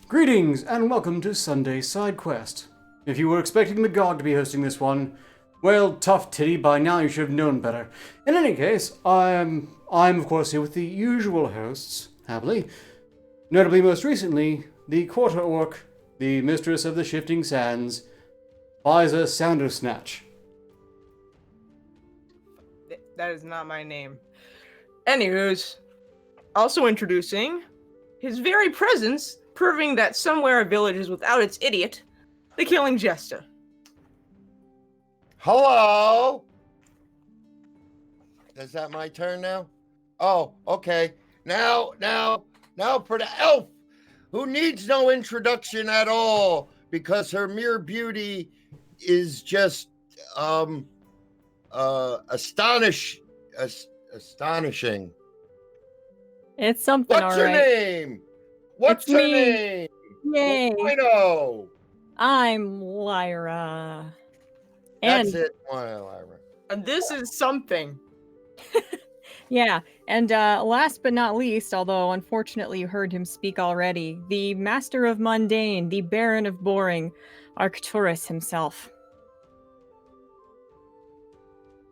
Greetings and welcome to Sunday Side Quest. If you were expecting the God to be hosting this one, well, tough titty, by now you should have known better. In any case, I'm of course here with the usual hosts, happily. Notably, most recently, the Quarter Orc, the Mistress of the Shifting Sands, Liza Soundersnatch. That is not my name. Anywho's, also introducing his very presence, proving that somewhere a village is without its idiot, the Killing Jester. Hello? Is that my turn now? Oh, okay. Now for the elf, who needs no introduction at all because her mere beauty is just astonishing. It's something, What's all her right. name? What's It's her me. name? Yay! Bueno. I'm Lyra. And That's it. Lyra. And this is something. yeah, and last but not least, although unfortunately you heard him speak already, the Master of Mundane, the Baron of Boring, Arcturus himself.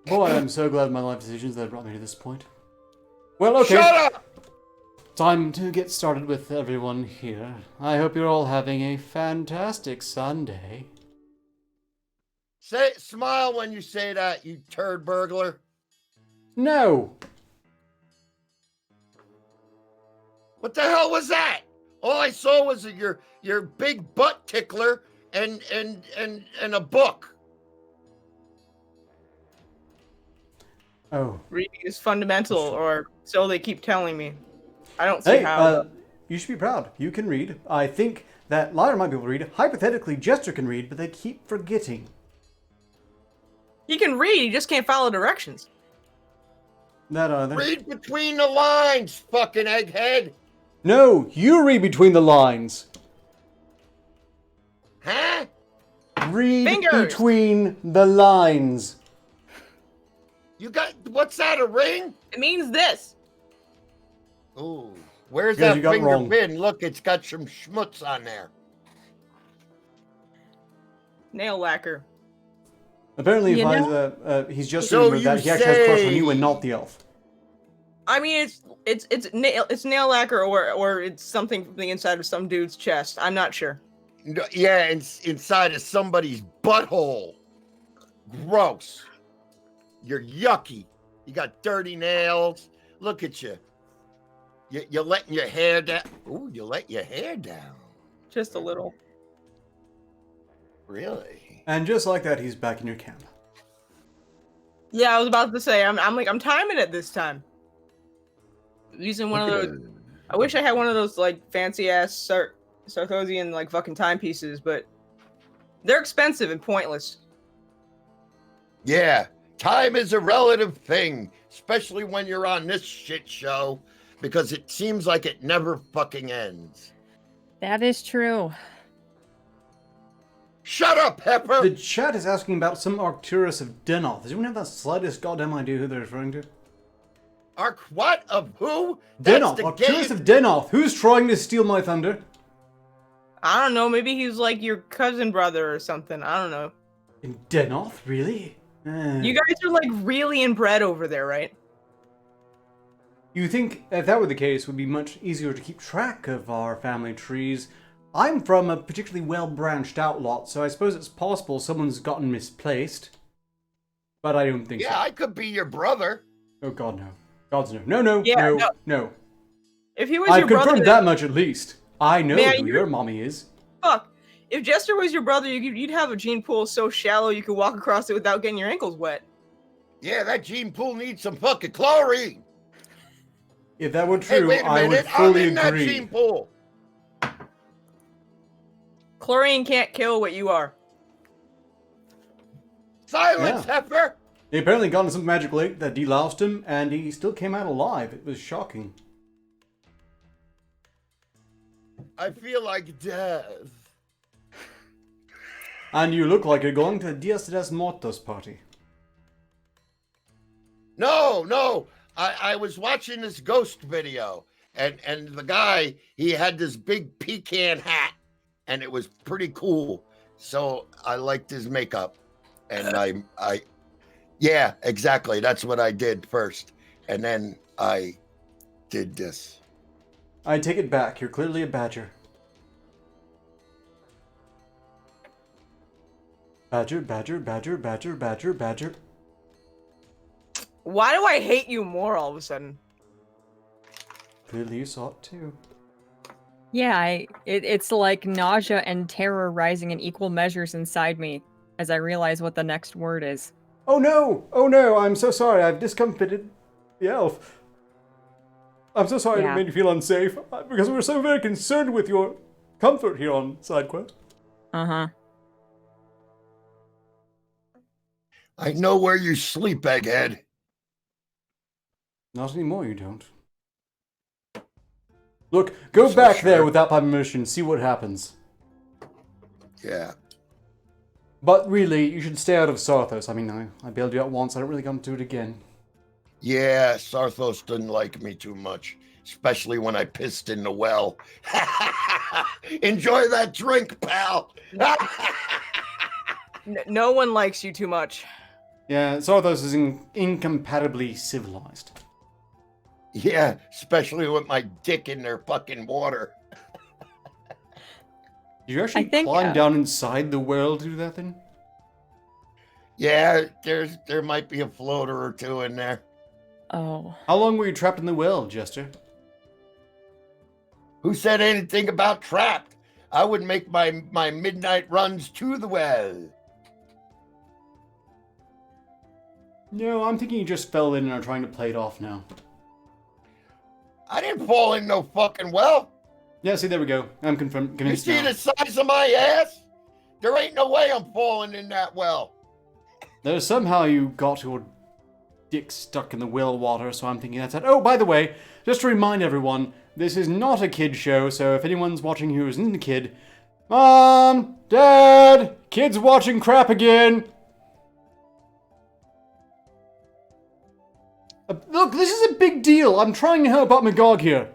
Boy, I'm so glad my life decisions that brought me to this point. Well, okay. Shut up! Time to get started with everyone here. I hope you're all having a fantastic Sunday. Smile when you say that, you turd burglar. No! What the hell was that? All I saw was your big butt tickler and a book. Oh. Reading is fundamental, or so they keep telling me. I don't see Hey, how. you should be proud. You can read. I think that Lyra might be able to read. Hypothetically, Jester can read, but they keep forgetting. He can read, he just can't follow directions. That either. Read between the lines, fucking egghead. No, you read between the lines. Huh? Read Fingers. between the lines. You got, what's that, a ring? It means this. Ooh, where's Guys, that you got it finger wrong. been? Look, it's got some schmutz on there. Nail lacquer. Apparently, he You finds he's just So remembered you that he actually has a crush on say- you and not the elf. I mean, it's nail lacquer, or it's something from the inside of some dude's chest. I'm not sure. Yeah, inside of somebody's butthole. Gross. You're yucky. You got dirty nails. Look at you. You're letting your hair down. Ooh, you let your hair down. Just a little. Really? And just like that, he's back in your camp. Yeah, I was about to say. I'm timing it this time. Using one of those. I wish I had one of those like fancy ass Sarkozian like fucking timepieces, but they're expensive and pointless. Yeah, time is a relative thing, especially when you're on this shit show, because it seems like it never fucking ends. That is true. Shut up, Pepper! The chat is asking about some Arcturus of Denoth. Does anyone have the slightest goddamn idea who they're referring to? What? Of who? Denoth! the Arcturus game. of Denoth! Who's trying to steal my thunder? I don't know. Maybe he's like your cousin brother or something. I don't know. In Denoth? Really? You guys are like really inbred over there, right? You think if that were the case, it would be much easier to keep track of our family trees. I'm from a particularly well-branched out lot, so I suppose it's possible someone's gotten misplaced. But I don't think so. Yeah, I could be your brother. Oh god, no. God's no. No, no, Yeah, no, no. no. If he was I've your brother, confirmed that much at least. I know Man, who you're- your mommy is. fuck. If Jester was your brother, you'd have a gene pool so shallow you could walk across it without getting your ankles wet. Yeah, that gene pool needs some fucking chlorine. If that were Hey, true, wait a I would minute. fully I'm in that agree. gene pool. Chlorine can't kill what you are. Silence, Yeah. Heifer! He apparently got in some magic lake that deloused him, and he still came out alive. It was shocking. I feel like death. And you look like you're going to a Dias de los Muertos party. No. I was watching this ghost video, and the guy, he had this big pecan hat, and it was pretty cool. So I liked his makeup, and yeah, exactly. That's what I did first, and then I did this. I take it back. You're clearly a badger. Badger, badger, badger, badger, badger, badger. Why do I hate you more all of a sudden? Clearly you saw it too. Yeah, it's like nausea and terror rising in equal measures inside me as I realize what the next word is. Oh no! Oh no! I'm so sorry. I've discomfited the elf. I'm so sorry Yeah. it made you feel unsafe because we're so very concerned with your comfort here on SideQuest. Uh-huh. I know where you sleep, Egghead. Not anymore, you don't. Look, go So back there sure. without my permission. See what happens. Yeah. But really, you should stay out of Sarthos. I mean, I bailed you out once. I don't really want to do it again. Yeah, Sarthos didn't like me too much, especially when I pissed in the well. Enjoy that drink, pal. No one likes you too much. Yeah, Sarthos is incompatibly civilized. Yeah, especially with my dick in their fucking water. Did you actually think, climb down inside the well to do that then? Yeah, there might be a floater or two in there. Oh. How long were you trapped in the well, Jester? Who said anything about trapped? I would make my midnight runs to the well. No, I'm thinking you just fell in and are trying to play it off now. I didn't fall in no fucking well. Yeah, see, there we go. I'm You convinced see now. the size of my ass? There ain't no way I'm falling in that well. There's somehow you got your dick stuck in the well water, so I'm thinking that's it. Oh, by the way, just to remind everyone, this is not a kid show, so if anyone's watching who isn't a kid, Mom, Dad, kids watching crap again. Look, this is a big deal. I'm trying to help out Magog here.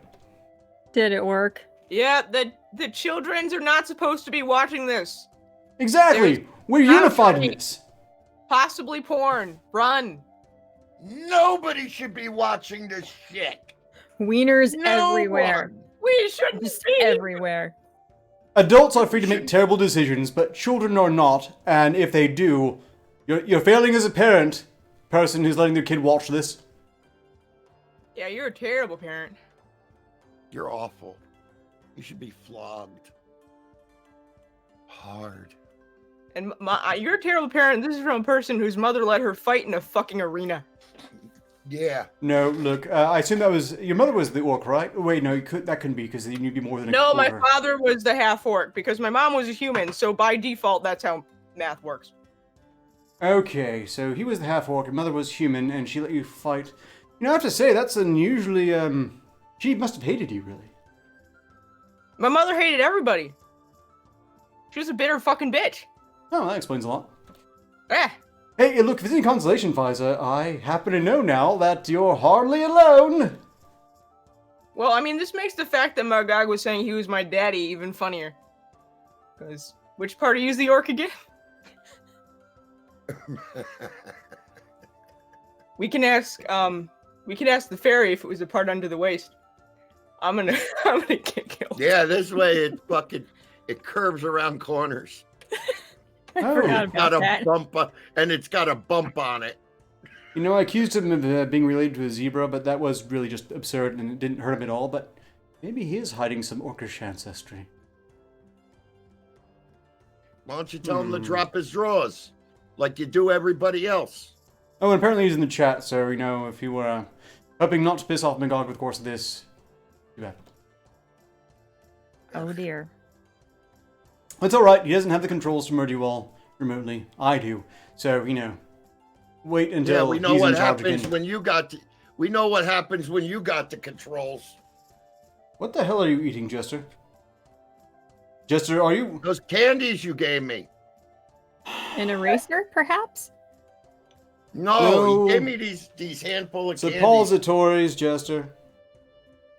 Did it work? Yeah, the childrens are not supposed to be watching this. Exactly. We're not unified in afraid. this. Possibly porn. Run. Nobody should be watching this shit. Wieners No everywhere. one. We shouldn't Just be. everywhere. Adults are free to make terrible decisions, but children are not. And if they do, you're failing as a parent, person who's letting their kid watch this. Yeah, you're a terrible parent. You're awful. You should be flogged. Hard. And you're a terrible parent. This is from a person whose mother let her fight in a fucking arena. Yeah. No, look, I assume that was your mother was the orc, right? Wait, no, that couldn't be because you'd be more than a No, my quarter. father was the half orc because my mom was a human. So by default, that's how math works. Okay, so he was the half orc, your mother was human, and she let you fight. You know, I have to say that's unusually. She must have hated you, really. My mother hated everybody. She was a bitter fucking bitch. Oh, that explains a lot. Eh. Hey, look, if it's any consolation, Fiza, I happen to know now that you're hardly alone. Well, I mean, this makes the fact that Magog was saying he was my daddy even funnier. Because which part of you's the orc again? We can ask the fairy if it was a part under the waist. I'm gonna get killed. Yeah, this way it curves around corners. I Oh. forgot It's got about a that. bump, and it's got a bump on it. You know, I accused him of being related to a zebra, but that was really just absurd and it didn't hurt him at all. But maybe he is hiding some orcish ancestry. Why don't you tell him to drop his drawers, like you do everybody else? Oh, and apparently he's in the chat, so, you know, if you were hoping not to piss off Magog with the course of this, too bad. Oh dear. It's alright, he doesn't have the controls to murder you all remotely. I do. So, you know, wait until Yeah, we know he's what in charge happens again. when you got. We know what happens when you got the controls. What the hell are you eating, Jester? Jester, are you... Those candies you gave me. An eraser, perhaps? No, No. he gave me these handful of candies. Suppositories, Jester.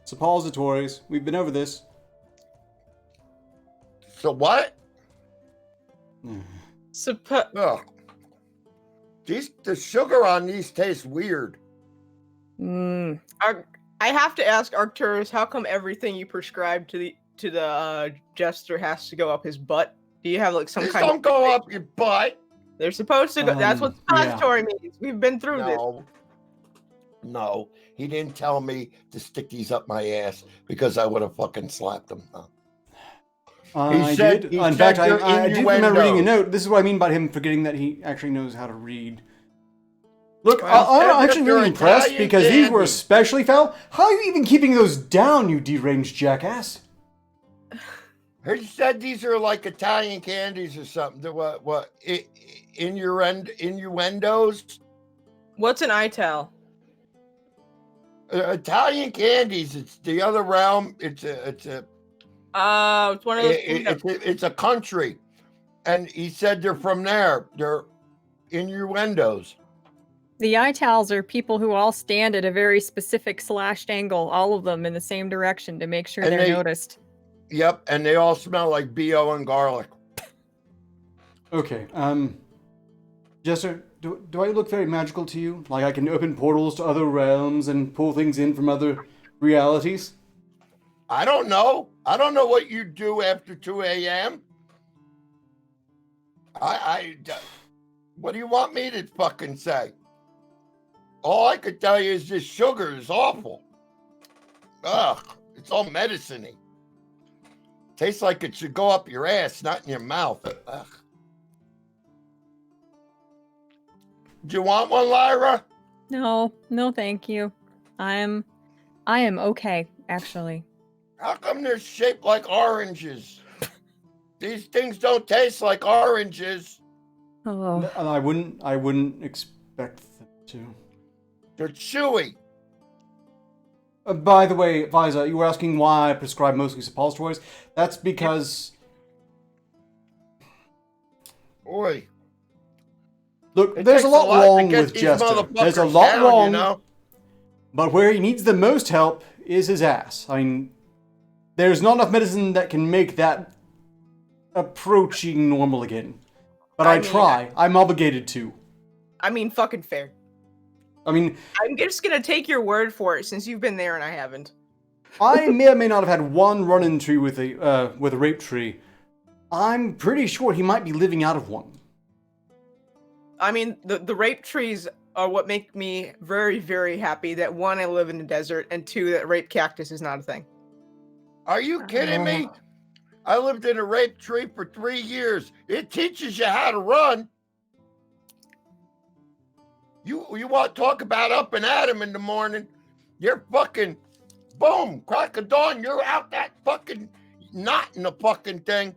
Suppositories. We've been over this. So what? Suppo- Ugh. The sugar on these tastes weird. Mm. I have to ask Arcturus, how come everything you prescribe to the jester has to go up his butt? Do you have like some These kind don't of go up your butt. They're supposed to go. That's what Yeah. suppository means. We've been through this. No, he didn't tell me to stick these up my ass because I would have fucking slapped him. No. I said- did. he In said fact, your I do remember reading a innuendos. note. This is what I mean by him forgetting that he actually knows how to read. Look, Well, I'm said actually you're really impressed Italian because these were dandy. especially foul. How are you even keeping those down, you deranged jackass? He said these are like Italian candies or something. What? Innuendos? What's an ital? Italian candies. It's the other realm. It's It's one of those. it's a country, and he said they're from there. They're innuendos. The Itals are people who all stand at a very specific slashed angle, all of them in the same direction to make sure And they're they- noticed. Yep, and they all smell like BO and garlic. Okay, Jester, do I look very magical to you? Like I can open portals to other realms and pull things in from other realities? I don't know. I don't know what you do after 2 a.m. What do you want me to fucking say? All I could tell you is this sugar is awful. Ugh, it's all medicine-y. Tastes like it should go up your ass, not in your mouth. Ugh. Do you want one, Lyra? No, no, thank you. I am okay, actually. How come they're shaped like oranges? These things don't taste like oranges. Oh, And I wouldn't expect them to. They're chewy. By the way, Visa, you were asking why I prescribe mostly suppositories. That's because, Oi. look, It there's a takes lot to wrong get with these Jester. There's a motherfuckers lot down, wrong, You know? but where he needs the most help is his ass. I mean, there's not enough medicine that can make that approaching normal again. But I mean, try. I'm obligated to. I mean, fucking fair. I mean, I'm just gonna take your word for it since you've been there and I haven't. I may or may not have had one run-in tree with a rape tree. I'm pretty sure he might be living out of one. I mean, the rape trees are what make me very, very happy that one, I live in the desert, and two, that rape cactus is not a thing. Are you kidding me? I lived in a rape tree for 3 years. It teaches you how to run. You want to talk about up and at 'em in the morning? You're fucking boom, crack of dawn. You're out that fucking knot in the fucking thing.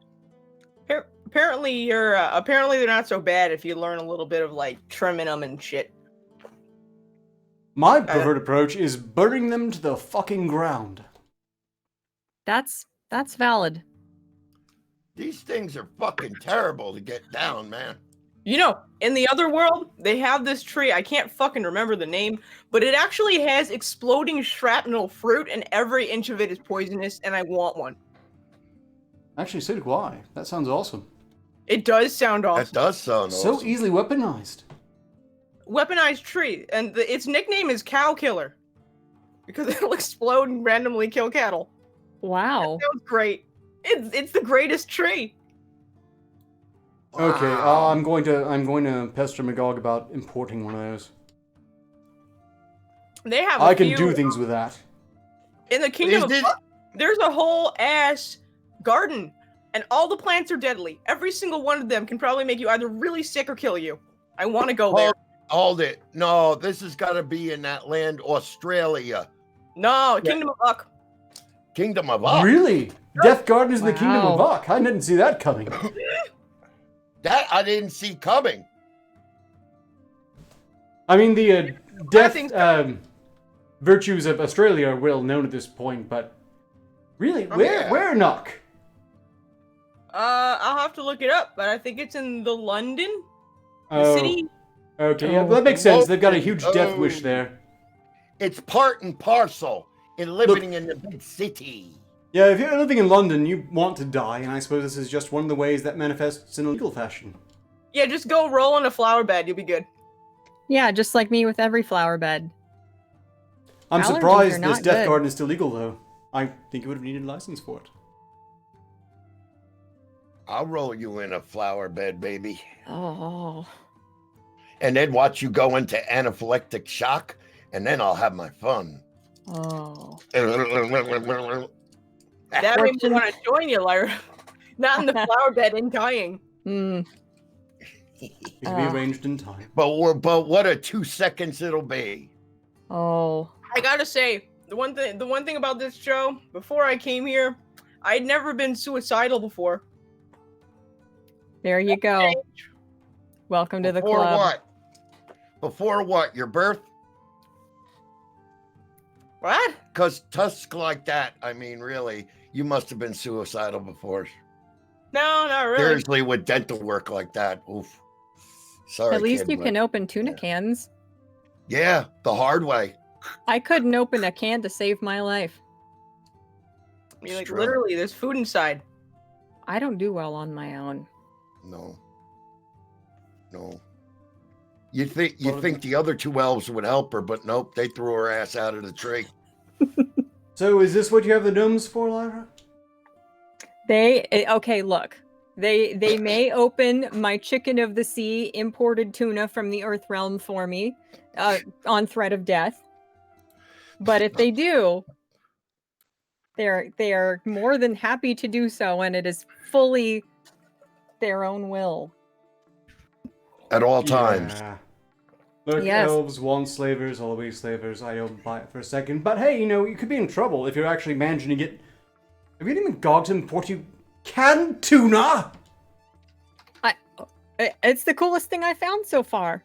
Apparently, they're not so bad if you learn a little bit of like trimming them and shit. My preferred approach is burning them to the fucking ground. that's valid. These things are fucking terrible to get down, man. You know, in the other world, they have this tree. I can't fucking remember the name, but it actually has exploding shrapnel fruit, and every inch of it is poisonous, and I want one. Actually, so do I. That sounds awesome. It does sound awesome. That does sound So awesome. easily weaponized. Weaponized tree, and its nickname is Cow Killer because it'll explode and randomly kill cattle. Wow. Sounds great. It's the greatest tree. Okay, Wow. I'm going to pester Magog about importing one of those. They have. I can do things with that. In the Kingdom of Is it- Puck, there's a whole ass garden, and all the plants are deadly. Every single one of them can probably make you either really sick or kill you. I want to go there. Hold it. No, this has got to be in that land, Australia. No, Kingdom of Puck. Kingdom of Up. Really? Death Garden is in the Kingdom of Wow. Buck. I didn't see that coming. That I didn't see coming. I mean, the death think so. virtues of Australia are well known at this point, but really, Oh, where yeah. where Nuck? I'll have to look it up, but I think it's in the London, the Oh, city. okay, yeah, Oh. that makes sense. They've got a huge death Oh. wish there. It's part and parcel. in living in the big city. Yeah, if you're living in London, you want to die, and I suppose this is just one of the ways that manifests in a legal fashion. Yeah, just go roll in a flower bed. You'll be good. Yeah, just like me with every flower bed. I'm Allergies surprised are this not death good. garden is still legal, though. I think you would have needed a license for it. I'll roll you in a flower bed, baby. Oh. And then watch you go into anaphylactic shock, and then I'll have my fun. Oh. That made me want to join you, Lyra. Not in the flower bed and dying. Mm. It can be arranged in time. But what a 2 seconds it'll be. Oh. I gotta say, the one thing about this show, before I came here, I'd never been suicidal before. There you go. Welcome to the Before club. what? Before what? Your birth? What? Because tusk like that, I mean, really, you must have been suicidal before. No, not really. Seriously, with dental work like that. Oof. Sorry. At least kid, you but- can open tuna yeah. cans. Yeah, the hard way. I couldn't open a can to save my life. I mean, like, True. literally, there's food inside. I don't do well on my own. No. You think the other two elves would help her, but nope, they threw her ass out of the tree. So is this what you have the gnomes for, Lyra? Okay, look. They may open my chicken of the sea imported tuna from the Earth realm for me, on threat of death. But if they do, they are more than happy to do so, and it is fully their own will. At all times. Yeah. Look, Yes. elves want slavers, always slavers. I don't buy it for a second. But hey, you could be in trouble if you're actually managing to get... Have you even gogged to import you canned tuna? It's the coolest thing I found so far.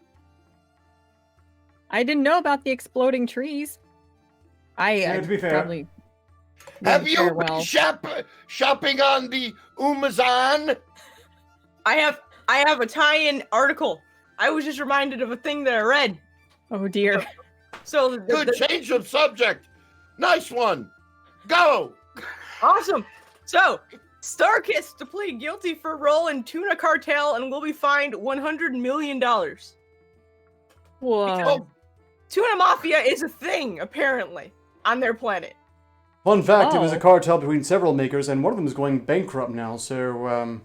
I didn't know about the exploding trees. To be fair. Probably Have wouldn't you fare been well. shopping on the Amazon? I have a tie-in article. I was just reminded of a thing that I read. Oh dear. So Good change of subject. Nice one. Go. awesome. So Starkist to plead guilty for role in tuna cartel and will be fined $100 million. Whoa. Oh, Tuna mafia is a thing apparently on their planet. Fun fact, it was a Oh. cartel between several makers, and one of them is going bankrupt now, so,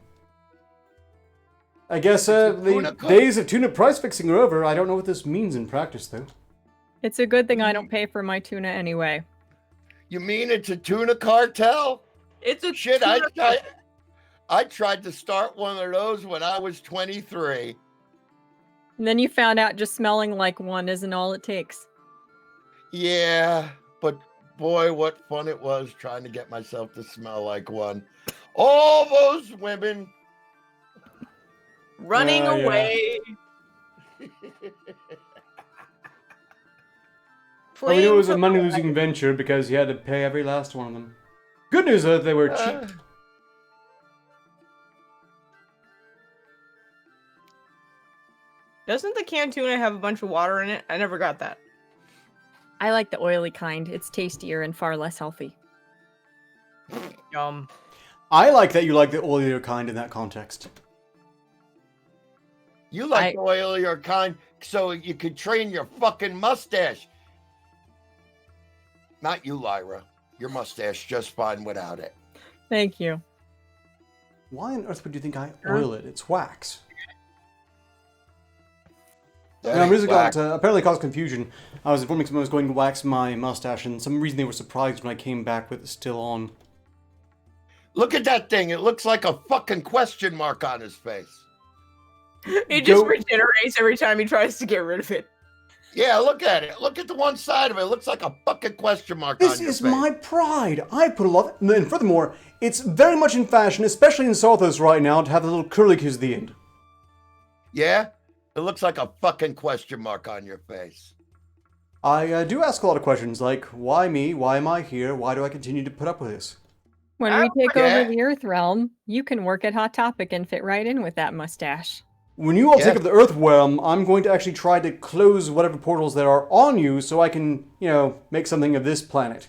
I guess, the tuna cut. days of tuna price fixing are over. I don't know what this means in practice, though. It's a good thing I don't pay for my tuna anyway. you mean it's a tuna cartel? It's a Shit, tuna I tried to start one of those when I was 23. And then you found out just smelling like one isn't all it takes. Yeah, but boy, what fun it was trying to get myself to smell like one. All those women. running Yeah. away. Well, we knew it was a Fleeing from money-losing venture because you had to pay every last one of them. Good news, though, they were cheap. Doesn't the canned tuna have a bunch of water in it? I never got that. I like the oily kind. It's tastier and far less healthy. Yum. I like that you like the oilier kind in that context. You like the oilier kind so you could train your fucking mustache. Not you, Lyra. Your mustache just fine without it. Thank you. Why on earth would you think I oil it? It's wax. That Now, ain't reason black. got apparently caused confusion. I was informing someone I was going to wax my mustache, and some reason they were surprised when I came back with it still on. Look at that thing. It looks like a fucking question mark on his face. It just Go- regenerates every time he tries to get rid of it. Yeah, look at it. Look at the one side of it. It looks like a fucking question mark This on your is face. my pride. I put a lot. And furthermore, it's very much in fashion, especially in Sarthos right now, to have the little curlicues at the end. Yeah? It looks like a fucking question mark on your face. I do ask a lot of questions, like, why me? Why am I here? Why do I continue to put up with this? When we take yeah. over the Earth realm, you can work at Hot Topic and fit right in with that mustache. When you all Yeah. take up the Earth realm, I'm going to actually try to close whatever portals there are on you so I can, make something of this planet.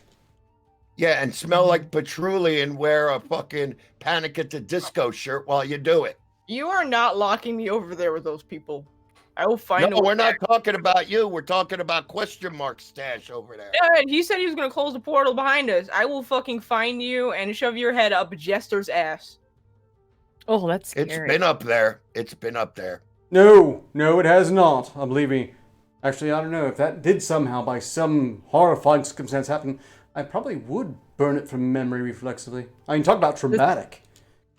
Yeah, and smell like patchouli and wear a fucking Panic at the Disco shirt while you do it. You are not locking me over there with those people. I will find No, a way. we're not talking about you. We're talking about question mark stash over there. Yeah, he said he was gonna close the portal behind us. I will fucking find you and shove your head up Jester's ass. Oh, that's It's scary. been up there. It's been up there. No, it has not. Believe me. Actually, I don't know if that did somehow, by some horrifying circumstance, happen. I probably would burn it from memory reflexively. I mean, talk about traumatic.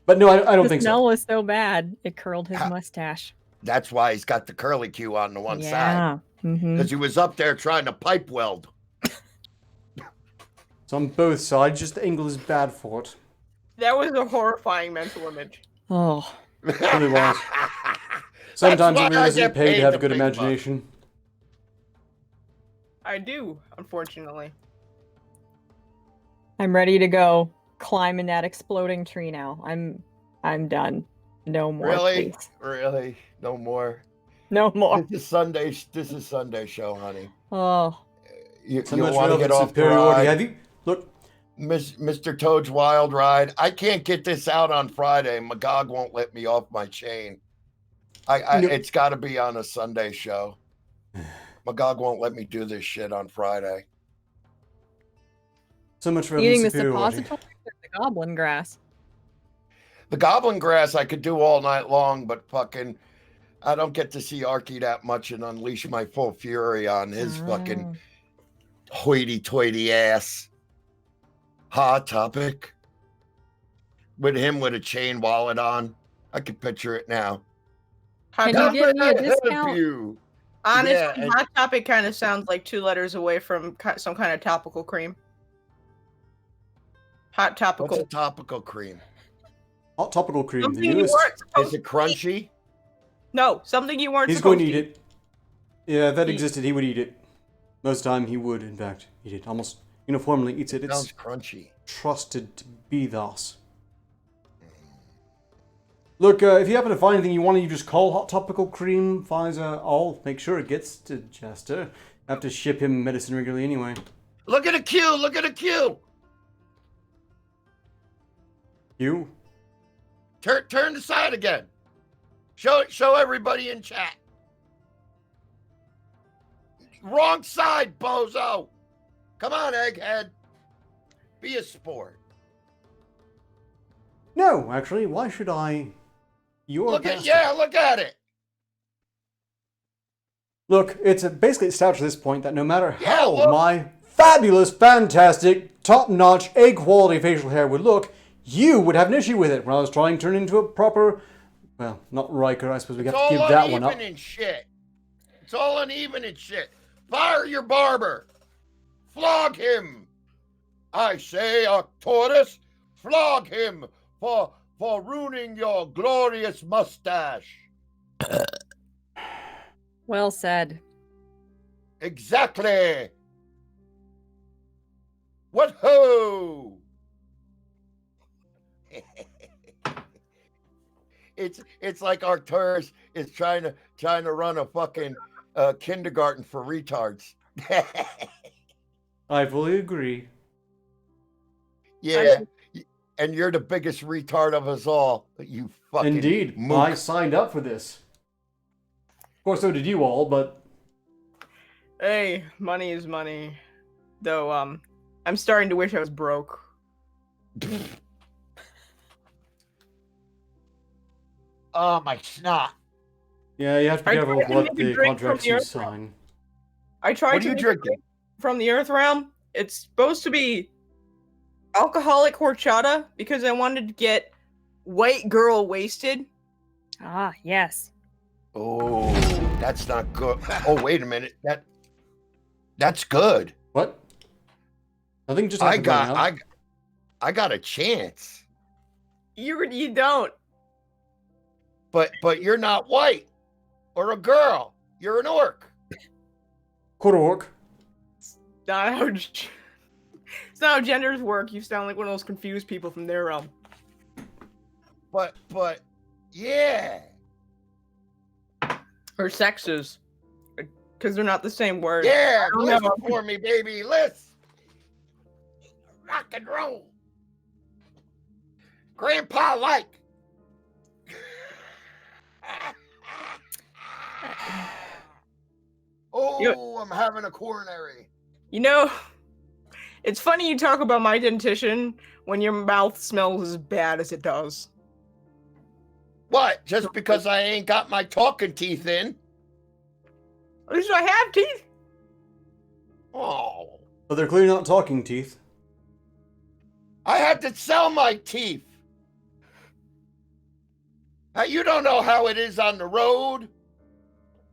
But no, I don't The think smell so. was so bad it curled his mustache. That's why he's got the curly Q on the one side. Yeah. Mm-hmm. Because he was up there trying to pipe weld. It's on both sides, just the angle is bad for it. That was a horrifying mental image. Oh. It really was. Sometimes why it really I isn't get paid paid to have the a good big bucks. imagination. I do, unfortunately. I'm ready to go climb in that exploding tree now. I'm done. No more. Really? Please. Really? No more. No more. This is Sunday. This is Sunday show, honey. Oh. You So want much to relevant get off the superiority. ride? Have you look? Mr. Toad's Wild Ride. I can't get this out on Friday. Magog won't let me off my chain. No. It's got to be on a Sunday show. Magog won't let me do this shit on Friday. So much Eating relevant the superiority. suppository or the goblin grass? The Goblin Grass I could do all night long, but fucking, I don't get to see Arky that much and unleash my full fury on his fucking hoity-toity ass. Hot Topic. With him with a chain wallet on. I can picture it now. Hot Can you Topic, get me a Help discount? you. honestly, Yeah, and- Hot Topic kind of sounds like 2 letters away from some kind of topical cream. Hot What's topical. a topical cream? Hot topical cream, the Something you newest. weren't Is supposed it crunchy? No, something you weren't He's supposed going to eat it. Yeah, if that Eat. existed, he would eat it. Most of the time, he would, in fact, eat it. Almost uniformly eats it. It's Sounds crunchy. trusted to be thus. Look, if you happen to find anything you want, you just call Hot Topical Cream, Pfizer. I'll make sure it gets to Jester. I have to ship him medicine regularly anyway. Look at a Q. Look at a Q. You? Turn the side again. Show everybody in chat. Wrong side, bozo. Come on, egghead. Be a sport. No, actually, why should I? You're Look bastard. look at it. Look, it's basically established at this point that no matter Yeah, how look. my fabulous, fantastic, top-notch, A-quality facial hair would look, you would have an issue with it when I was trying to turn it into a proper, well, not Riker, I suppose we It's have to all give that one up. uneven and shit. It's all uneven and shit. Fire your barber. Flog him. I say, Arcturus, flog him for ruining your glorious mustache. Well said. Exactly. What ho? It's like Arcturus is trying to run a fucking kindergarten for retards. I fully agree. Yeah, and you're the biggest retard of us all. You fucking Indeed, mook. I signed up for this. Of course, so did you all, but Hey, money is money. Though, I'm starting to wish I was broke. Oh my snot! yeah, you have to be I careful tried with to what make a the drink from contracts the you Earth sign. I tried What to are you make a drinking? drink from the Earth Realm. It's supposed to be alcoholic horchata because I wanted to get white girl wasted. Ah, yes. Oh, that's not good. Oh, wait a minute. That's good. What? Nothing just I happened right now. got a chance. You don't. But you're not white or a girl. You're an orc. Quarter orc. Not how, it's not how genders work. You sound like one of those confused people from their realm. But yeah. Or sexes. Because they're not the same word. Yeah, don't know. listen for me, baby. Listen. rock and roll. Grandpa like. Oh, I'm having a coronary. You know, it's funny you talk about my dentition when your mouth smells as bad as it does. What? Just because I ain't got my talking teeth in? At least I have teeth. Oh, But they're clearly not talking teeth. I had to sell my teeth. You don't know how it is on the road,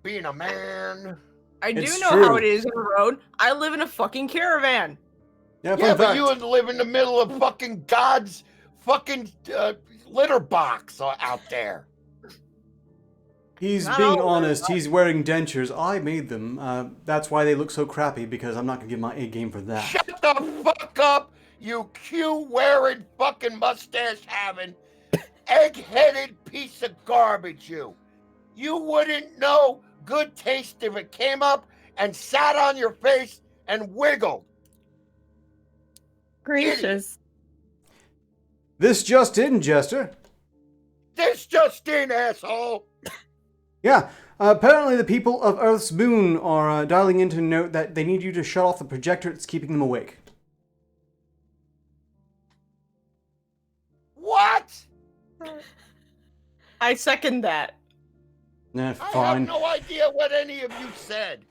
being a man. I do It's know true. how it is on the road. I live in a fucking caravan. Yeah, Yeah, fun but fact. you live in the middle of fucking God's fucking litter box out there. He's Not being all of it. honest. He's wearing dentures. I made them. That's why they look so crappy, because I'm not going to give my A game for that. Shut the fuck up, you Q-wearing, fucking mustache-having, egg-headed piece of garbage, you. You wouldn't know good taste if it came up and sat on your face and wiggled. Gracious. This just in, Jester. This just in, asshole. Yeah, apparently the people of Earth's moon are dialing in to note that they need you to shut off the projector that's keeping them awake. What? I second that. Nah, I fine. have no idea what any of you said.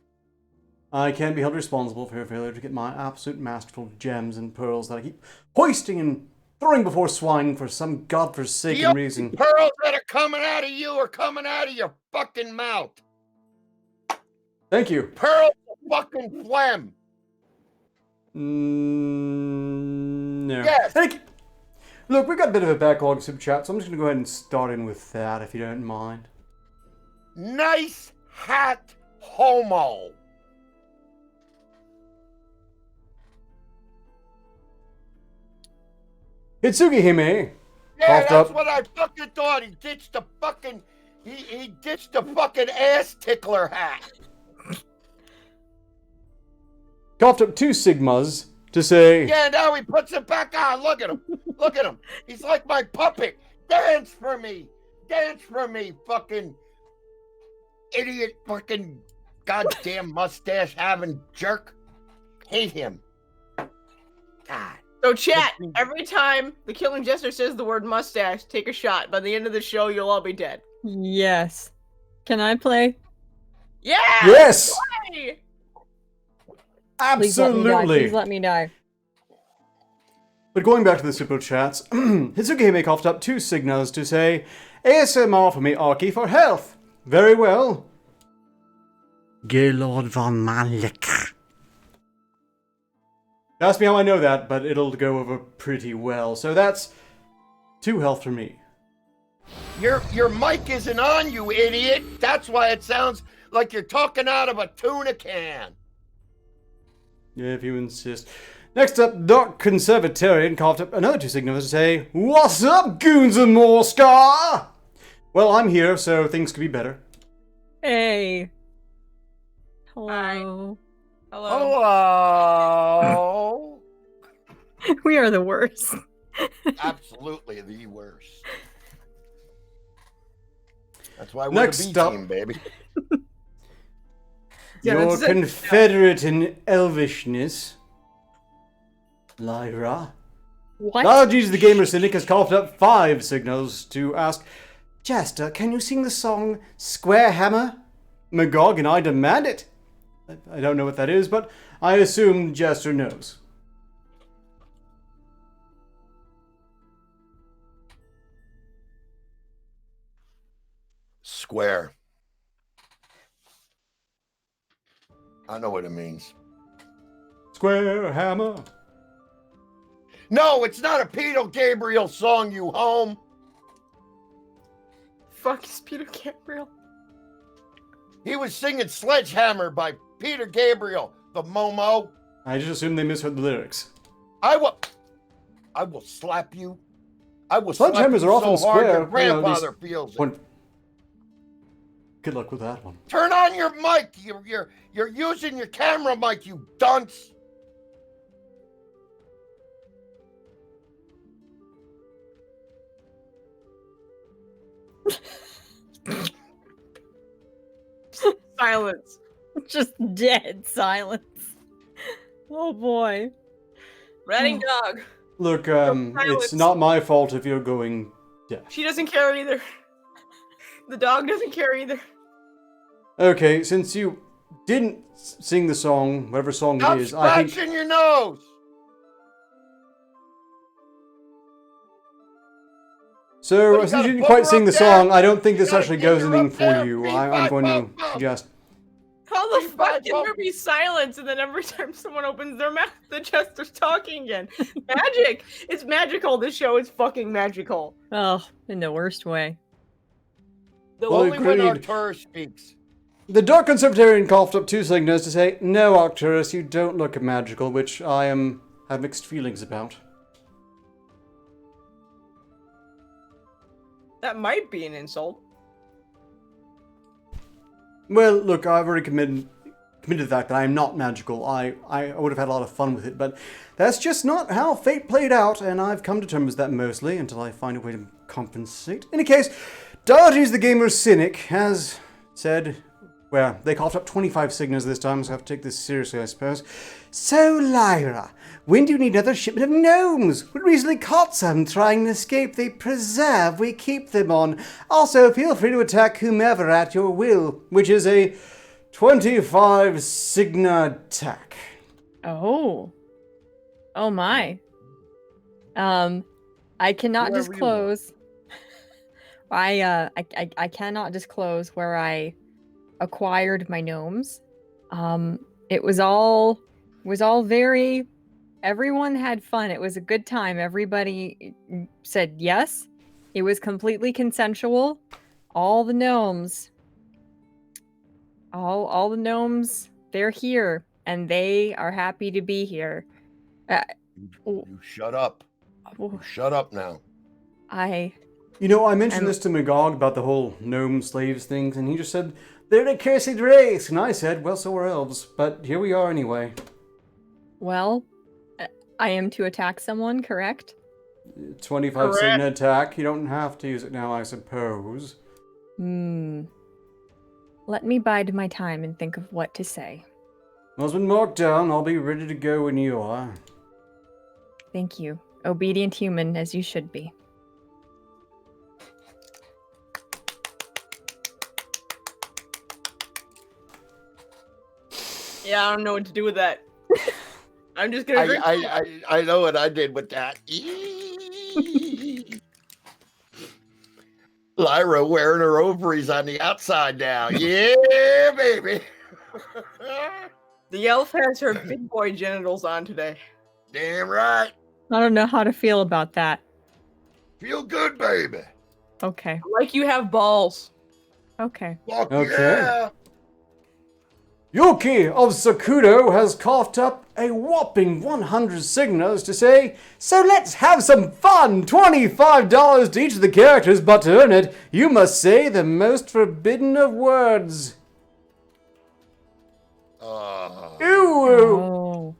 I can't be held responsible for your failure to get my absolute masterful gems and pearls that I keep hoisting and throwing before swine for some godforsaken The only reason. pearls that are coming out of you are coming out of your fucking mouth. Thank you. Pearls of fucking phlegm. No. Yes. Thank you. Look, we've got a bit of a backlog of super chat, so I'm just going to go ahead and start in with that, if you don't mind. Nice hat, homo. Hitsugi Hime. Yeah, Coughed that's up. what I fucking thought. He ditched the fucking, he ditched the fucking ass tickler hat. Coughed up 2 sigmas to say, Yeah, now he puts it back on. Look at him. Look at him. He's like my puppet. Dance for me. Dance for me, fucking idiot, fucking goddamn mustache having jerk. Hate him. God. So chat, every time the Killing Jester says the word mustache, take a shot. By the end of the show, you'll all be dead. Yes. Can I play? Yeah! yes! Hey! Please let me die. Absolutely. Please let me die. But going back to the super chats, Hitsugi Hime coughed up 2 signas to say, ASMR for me, Arky, for health. Very well. Gaylord von Malik. Ask me how I know that, but it'll go over pretty well. So that's 2 health for me. Your mic isn't on, you idiot. That's why it sounds like you're talking out of a tuna can. Yeah, if you insist. Next up, Doc Conservatarian coughed up another 2 signas to say, What's up, goons and more scar? Well, I'm here, so things could be better. Hey. Hi. Hello. Hello. We are the worst. Absolutely the worst. That's why we're Next the B up. team, baby. Yeah, Your that's it. confederate in elvishness, Lyra. What? Apologies, the Gamer Cynic has coughed up 5 signals to ask, Jester, can you sing the song Square Hammer? Magog and I demand it. I don't know what that is, but I assume Jester knows. Square. I know what it means. Square Hammer. No, it's not a Peter Gabriel song, you home. Fuck is Peter Gabriel? He was singing Sledgehammer by Peter Gabriel, the Momo. I just assumed they misheard the lyrics. I will slap you. I will slap Sledgehammers you are often so hard square, your grandfather these- feels it. When- Good luck with that one. Turn on your mic. You're using your camera mic, you dunce. Silence. Just dead silence. Oh boy. Ratting dog. Look, Silence. it's not my fault if you're going deaf. She doesn't care either. The dog doesn't care either. Okay, since you didn't sing the song, whatever song Stop it is, I think... scratching your nose. So, What, you since you got a didn't quite booger sing up the there? song, I don't think this got a actually goes ginger anything up for there? you. Beep, I'm bop, going to bop, bop. suggest... How the fuck can Bop. there be silence and then every time someone opens their mouth, the jester's talking again? Magic! It's magical. This show is fucking magical. Oh, in the worst way. The Well, Only when agreed. Arturus speaks. The Dark Conservatarian coughed up 2 signals to say, "No, Arcturus, you don't look magical," which I have mixed feelings about. That might be an insult. Well, look, I've already committed to the fact that I am not magical. I would have had a lot of fun with it, but that's just not how fate played out, and I've come to terms with that mostly until I find a way to compensate. In any case, Diogenes the Gamer Cynic has said, well, they coughed up 25 signals this time, so I have to take this seriously, I suppose. "So, Lyra, when do you need another shipment of gnomes? We recently caught some trying to escape the preserve we keep them on. Also, feel free to attack whomever at your will," which is a 25 signa attack. Oh. Oh my. I cannot Whoever you want. disclose. I cannot disclose where I acquired my gnomes. It was all very, everyone had fun. It was a good time. Everybody said yes. It was completely consensual. All the gnomes, all the gnomes, they're here and they are happy to be here. You shut up. You shut up now. You know, I mentioned And- this to Magog about the whole gnome slaves things, and he just said, "They're a cursed race," and I said, "Well, so are elves," but here we are anyway. Well, I am to attack someone, correct? 25 Correct. signa attack, you don't have to use it now, I suppose. Let me bide my time and think of what to say. Well, it's been marked down, I'll be ready to go when you are. Thank you. Obedient human, as you should be. Yeah, I don't know what to do with that. I'm just gonna drink. I know what I did with that. Lyra wearing her ovaries on the outside now. Yeah, baby. The elf has her big boy genitals on today. Damn right. I don't know how to feel about that. Feel good, baby. Okay. Like you have balls. Okay. Fuck Okay. yeah. Yuki of Sakudo has coughed up a whopping 100 signals to say, "So let's have some fun! $25 to each of the characters, but to earn it, you must say the most forbidden of words." Ooh!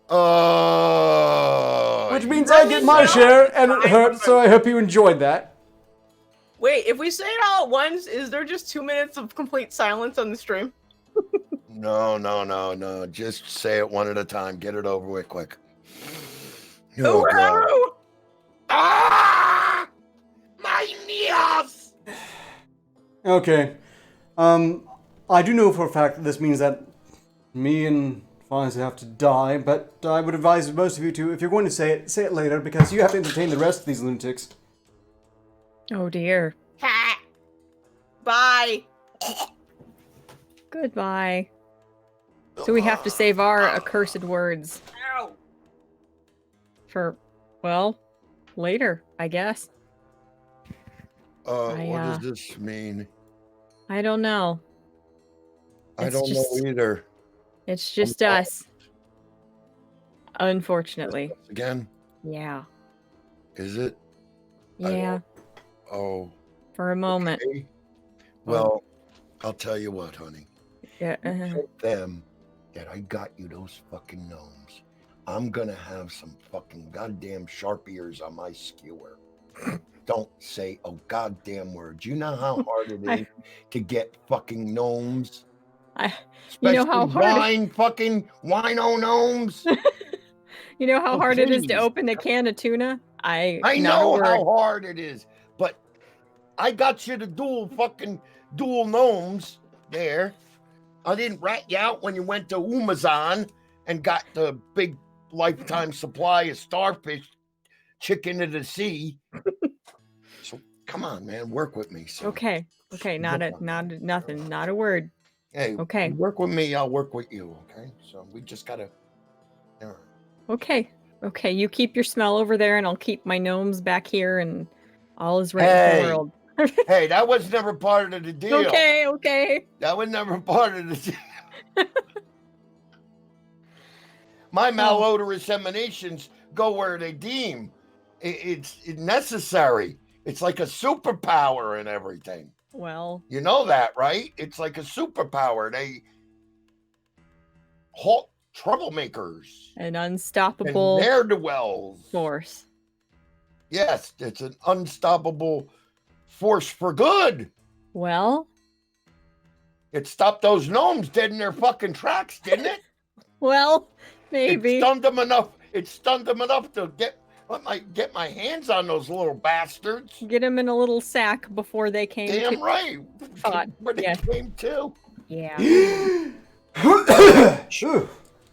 Oh. Which means I get my share, and it hurt, so I hope you enjoyed that. Wait, if we say it all at once, is there just 2 minutes of complete silence on the stream? No. Just say it one at a time. Get it over with quick. Oh, Ooh, God. ooh. Ah! My knees! Okay. I do know for a fact that this means that me and Fonzie have to die, but I would advise most of you to, if you're going to say it later, because you have to entertain the rest of these lunatics. Oh dear. Ha. Bye. Goodbye. So we have to save our accursed words Ow. for, well, later, I guess. What I, does this mean? I don't know. I It's don't just- know either. It's just I'm us. Unfortunately. Again, Yeah. is it? I Yeah. Oh. For a moment. Okay. Well, I'll tell you what, honey. Yeah. Tell them that I got you those fucking gnomes. I'm gonna have some fucking goddamn sharp ears on my skewer. don't say a goddamn word. You know how hard it is to get fucking gnomes? You know how Especially hard wino gnomes? You know how Oh, hard it is to please. open a can of tuna? I not a know word. how hard it is, but I got you the dual gnomes there. I didn't rat you out when you went to Amazon and got the big lifetime supply of starfish chicken of the sea. So come on, man, work with me. So. Okay. Nothing. Not a word. Hey, Okay. you work with me, I'll work with you. Okay, so we just gotta. All right. Okay. You keep your smell over there, and I'll keep my gnomes back here, and all is right with Hey. the world. Hey, that was never part of the deal. Okay. That was never part of the deal. My malodorous emanations go where they deem it's necessary. It's like a superpower and everything. Well, You know that, right? It's like a superpower. They halt troublemakers an and unstoppable ne'er-do-wells. force. Yes, it's an unstoppable force for good. Well, It stopped those gnomes dead in their fucking tracks, didn't it? maybe. It stunned them enough. It stunned them enough to get my hands on those little bastards. Get them in a little sack before they came. Damn right. thought, Where they yes. came to. Yeah. Ooh. Okay, Ixnay.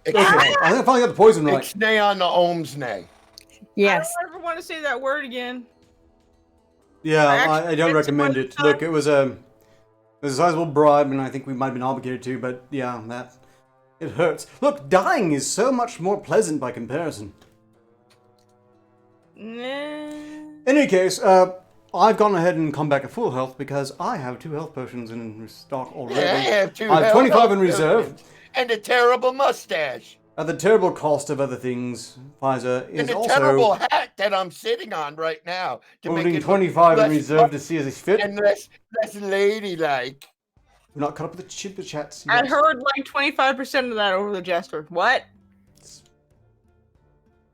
I think I finally got the poison right. Ixnay on the Omsnay. Yes. I don't ever want to say that word again. Yeah, I I don't actually recommend did it. some Look, it was a sizable bribe, and I think we might have been obligated to, but yeah, it hurts. Look, dying is so much more pleasant by comparison. Nah. In any case, I've gone ahead and come back at full health because I have 2 health potions in stock already. Yeah, I have 2 I have 25 in health reserve. potions. And a terrible mustache. At the terrible cost of other things, Pfizer is And a also terrible hat that I'm sitting on right now. To make holding it 25 in less reserve fun to see as he's fit. and less ladylike. We're not caught up with the chats I yet. heard like 25% of that over the jester. What?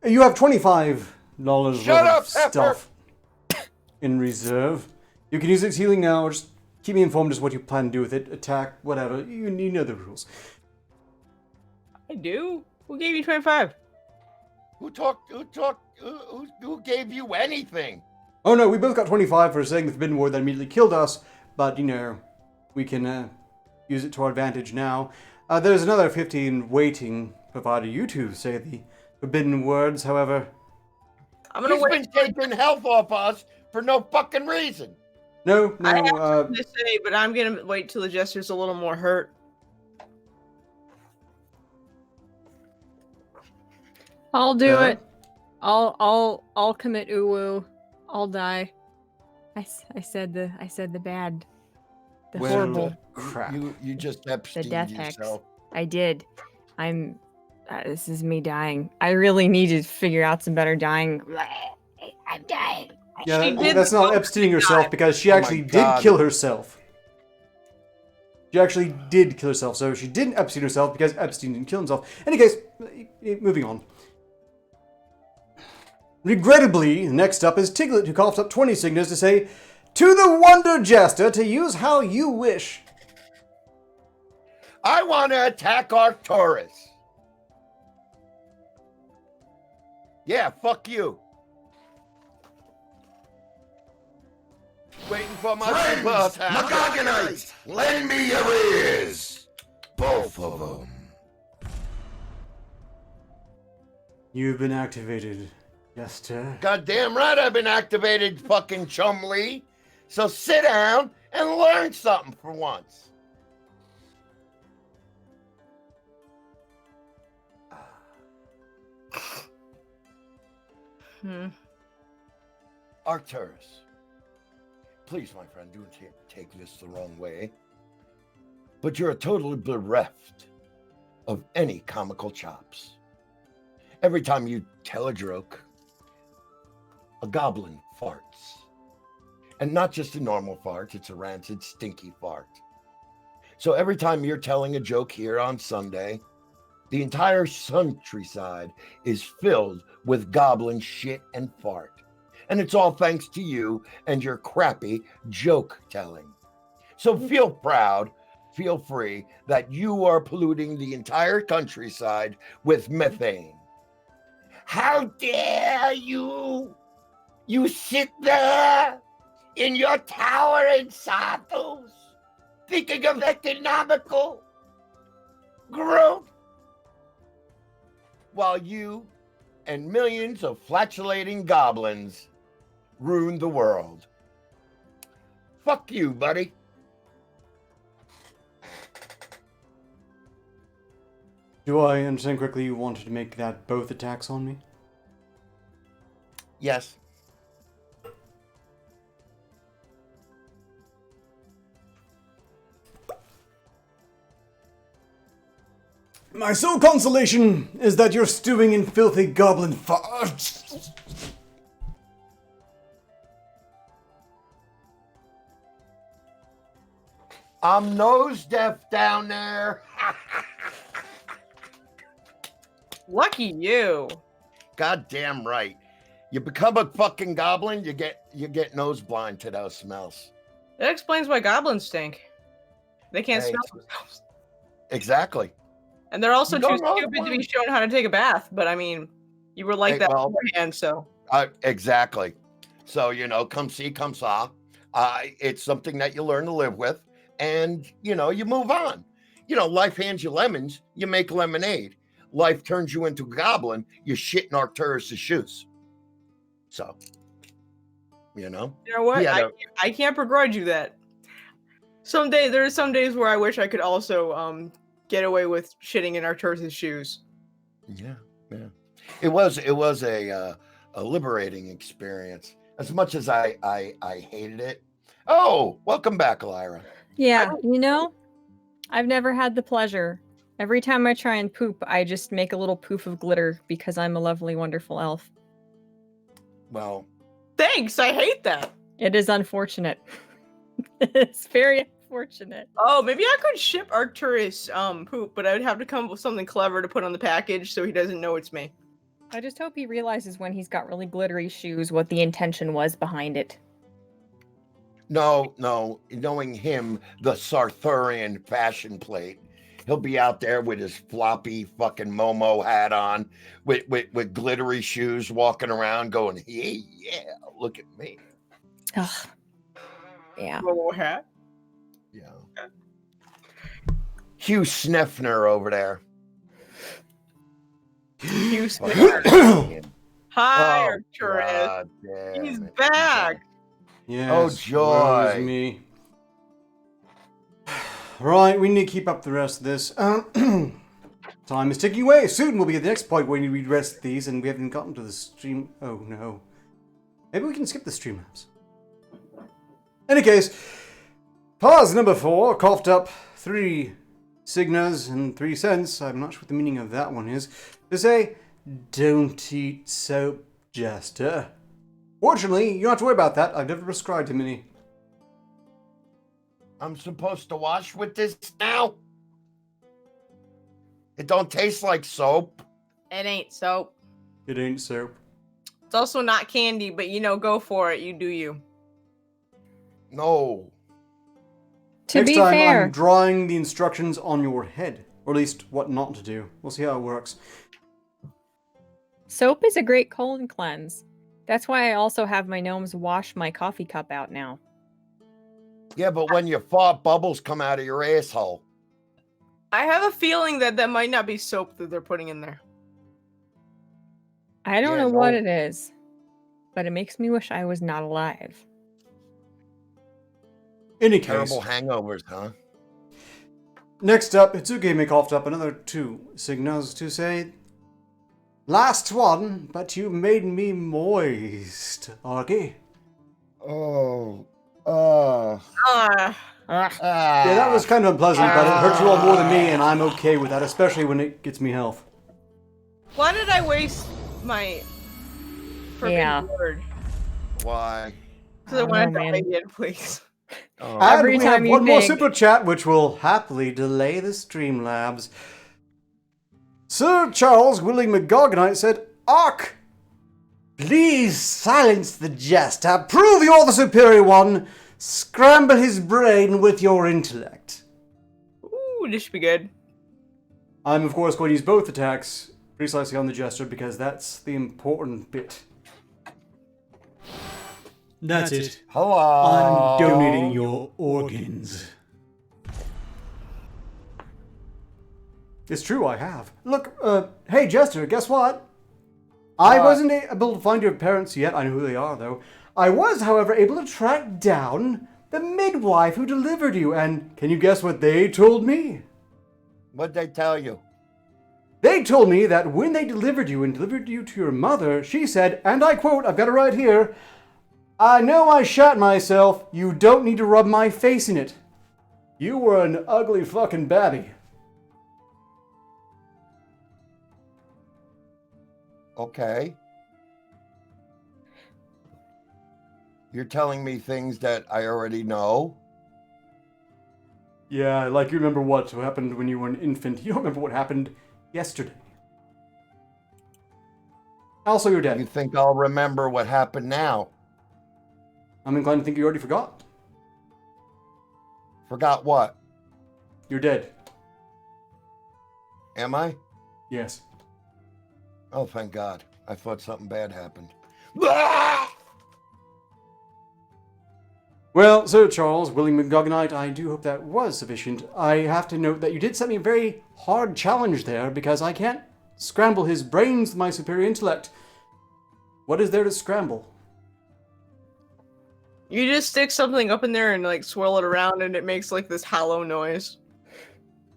You have $25 worth Shut up, of stuff in reserve. You can use it as healing now, or just keep me informed as what you plan to do with it. Attack, whatever. You know the rules. I do? Who gave you 25? Who gave you anything? Oh no, we both got 25 for saying the forbidden word that immediately killed us, but you know, we can use it to our advantage now. There's another 15 waiting, provided you two say the forbidden words, however. I'm gonna He's wait been taking health off us for no fucking reason. No, I have no, to say, but I'm gonna wait till the jester's a little more hurt. I'll do Okay. it. I'll commit uwu. I'll die. I said the bad. The Well, horrible. crap. You just Epstein death hex. yourself. I did. I'm this is me dying. I really need to figure out some better dying. I'm dying. Yeah, She did that's the not most Epsteining of the herself time. because she Oh my actually did God. kill herself. She actually did kill herself, so she didn't Epstein herself because Epstein didn't kill himself. Any case, moving on. Regrettably, next up is Tiglet, who coughs up 20 signals to say, "To the Wonder Jester to use how you wish." I want to attack Arcturus. Yeah, fuck you. Waiting for my super attack. Magogonites, lend me your ears. Both of them. You've been activated, Jester. Goddamn right I've been activated, fucking Chumley. So sit down and learn something for once. Arcturus. Please, my friend, don't take this the wrong way. But you're totally bereft of any comical chops. Every time you tell a joke, a goblin farts. And not just a normal fart, it's a rancid, stinky fart. So every time you're telling a joke here on Sunday, the entire countryside is filled with goblin shit and fart. And it's all thanks to you and your crappy joke telling. So feel proud, feel free that you are polluting the entire countryside with methane. How dare you? You sit there in your tower in Sarthos, thinking of economical growth, while you and millions of flatulating goblins ruin the world. Fuck you, buddy. Do I understand correctly you wanted to make that both attacks on me? Yes. My sole consolation is that you're stewing in filthy goblin fudge. I'm nose deaf down there. Lucky you. Goddamn right. You become a fucking goblin, you get nose blind to those smells. That explains why goblins stink. They can't Hey. smell themselves. Exactly. And they're also You too don't know stupid to be why. shown how to take a bath. But I mean, you were like Hey, that well- beforehand, so. Exactly. So, come see, come saw. It's something that you learn to live with, and, you move on. Life hands you lemons, you make lemonade. Life turns you into a goblin, you shit in Arcturus' shoes. So, You know what? He had I can't begrudge you that. There are some days where I wish I could also get away with shitting in Arcturus' shoes. Yeah. It was a liberating experience. As much as I hated it. Oh, welcome back, Lyra. Yeah, I've never had the pleasure. Every time I try and poop, I just make a little poof of glitter because I'm a lovely, wonderful elf. Well, Thanks, I hate that. It is unfortunate. It's very unfortunate. Oh, maybe I could ship Arcturus poop, but I would have to come up with something clever to put on the package so he doesn't know it's me. I just hope he realizes when he's got really glittery shoes what the intention was behind it. no, knowing him, the Sarthurian fashion plate, he'll be out there with his floppy fucking Momo hat on, with glittery shoes, walking around going, hey, yeah, look at me. Ugh. Yeah. Little hat. Yeah. Hugh Sneffner over there. Hugh Smith. Fucking- Hi, Oh, Arcturus. God damn He's it. back. Yes, Oh, woe is joy. me. Right, we need to keep up the rest of this. Time is ticking away. Soon we'll be at the next point where we need to rest these, and we haven't gotten to the stream. Oh no. Maybe we can skip the Streamlabs. Any case, pause number 4 coughed up 3 signas and 3 cents. I'm not sure what the meaning of that one is. To say, don't eat soap, Jester. Fortunately, you don't have to worry about that. I've never prescribed him any. I'm supposed to wash with this now? It don't taste like soap. It ain't soap. It ain't soap. It's also not candy, but go for it. You do you. No. To Next be time, fair, I'm drawing the instructions on your head. Or at least what not to do. We'll see how it works. soap is a great colon cleanse. That's why I also have my gnomes wash my coffee cup out now. Yeah, but when you fart, bubbles come out of your asshole. I have a feeling that might not be soap that they're putting in there. I don't Yeah, know what no. it is, but it makes me wish I was not alive. Any case, Terrible hangovers, huh? next up, Hitsuge may coughed up another 2 signals to say, last one, but you made me moist, Arky. Oh. Ah, Yeah, that was kind of unpleasant, but it hurt you all more than me, and I'm okay with that, especially when it gets me health. why did I waste my forbidden Yeah. word? Why? Because I Oh, want to man. die again, please. Oh. And Every we time have you one more think- super chat, which will happily delay the Streamlabs. Sir Charles Willing McGoggonite said, Ark! Please silence the jester. Prove you're the superior one. Scramble his brain with your intellect. Ooh, this should be good. I'm, of course, going to use both attacks precisely on the jester because that's the important bit. That's it. Hello. I'm donating your organs. It's true, I have. Look, hey, Jester, guess what? I wasn't able to find your parents yet. I know who they are, though. I was, however, able to track down the midwife who delivered you, and can you guess what they told me? What'd they tell you? They told me that when they delivered you and delivered you to your mother, she said, and I quote, I've got it right here, "I know I shat myself. You don't need to rub my face in it. You were an ugly fucking babby." Okay. You're telling me things that I already know? Yeah, like you remember what happened when you were an infant. You don't remember what happened yesterday. Also, you're You dead. think I'll remember what happened now? I'm inclined to think you already forgot. Forgot what? You're dead. Am I? Yes. Oh, thank God. I thought something bad happened. Well, so Charles, William McGoggonite, I do hope that was sufficient. I have to note that you did set me a very hard challenge there because I can't scramble his brains with my superior intellect. What is there to scramble? You just stick something up in there and like swirl it around, and it makes like this hollow noise,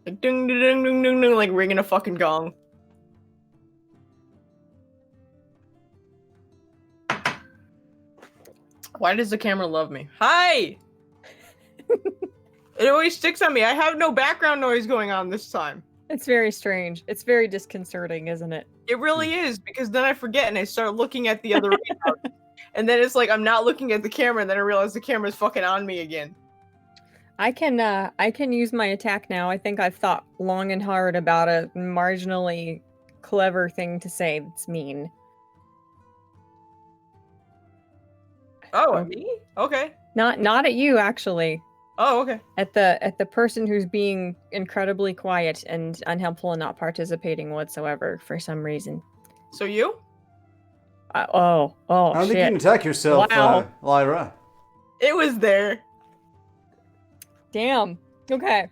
like ding ding ding ding ding, ding like ringing a fucking gong. Why does the camera love me? Hi! It always sticks on me. I have no background noise going on this time. It's very strange. It's very disconcerting, isn't it? It really is, because then I forget and I start looking at the other readout. And then it's like I'm not looking at the camera, and then I realize the camera's fucking on me again. I can use my attack now. I think I've thought long and hard about a marginally clever thing to say that's mean. Oh, at me? Okay. Not at you, actually. Oh, okay. At the person who's being incredibly quiet and unhelpful and not participating whatsoever for some reason. So you? Oh, I don't think you shit. can attack yourself, Wow. Lyra. It was there. Damn. Okay.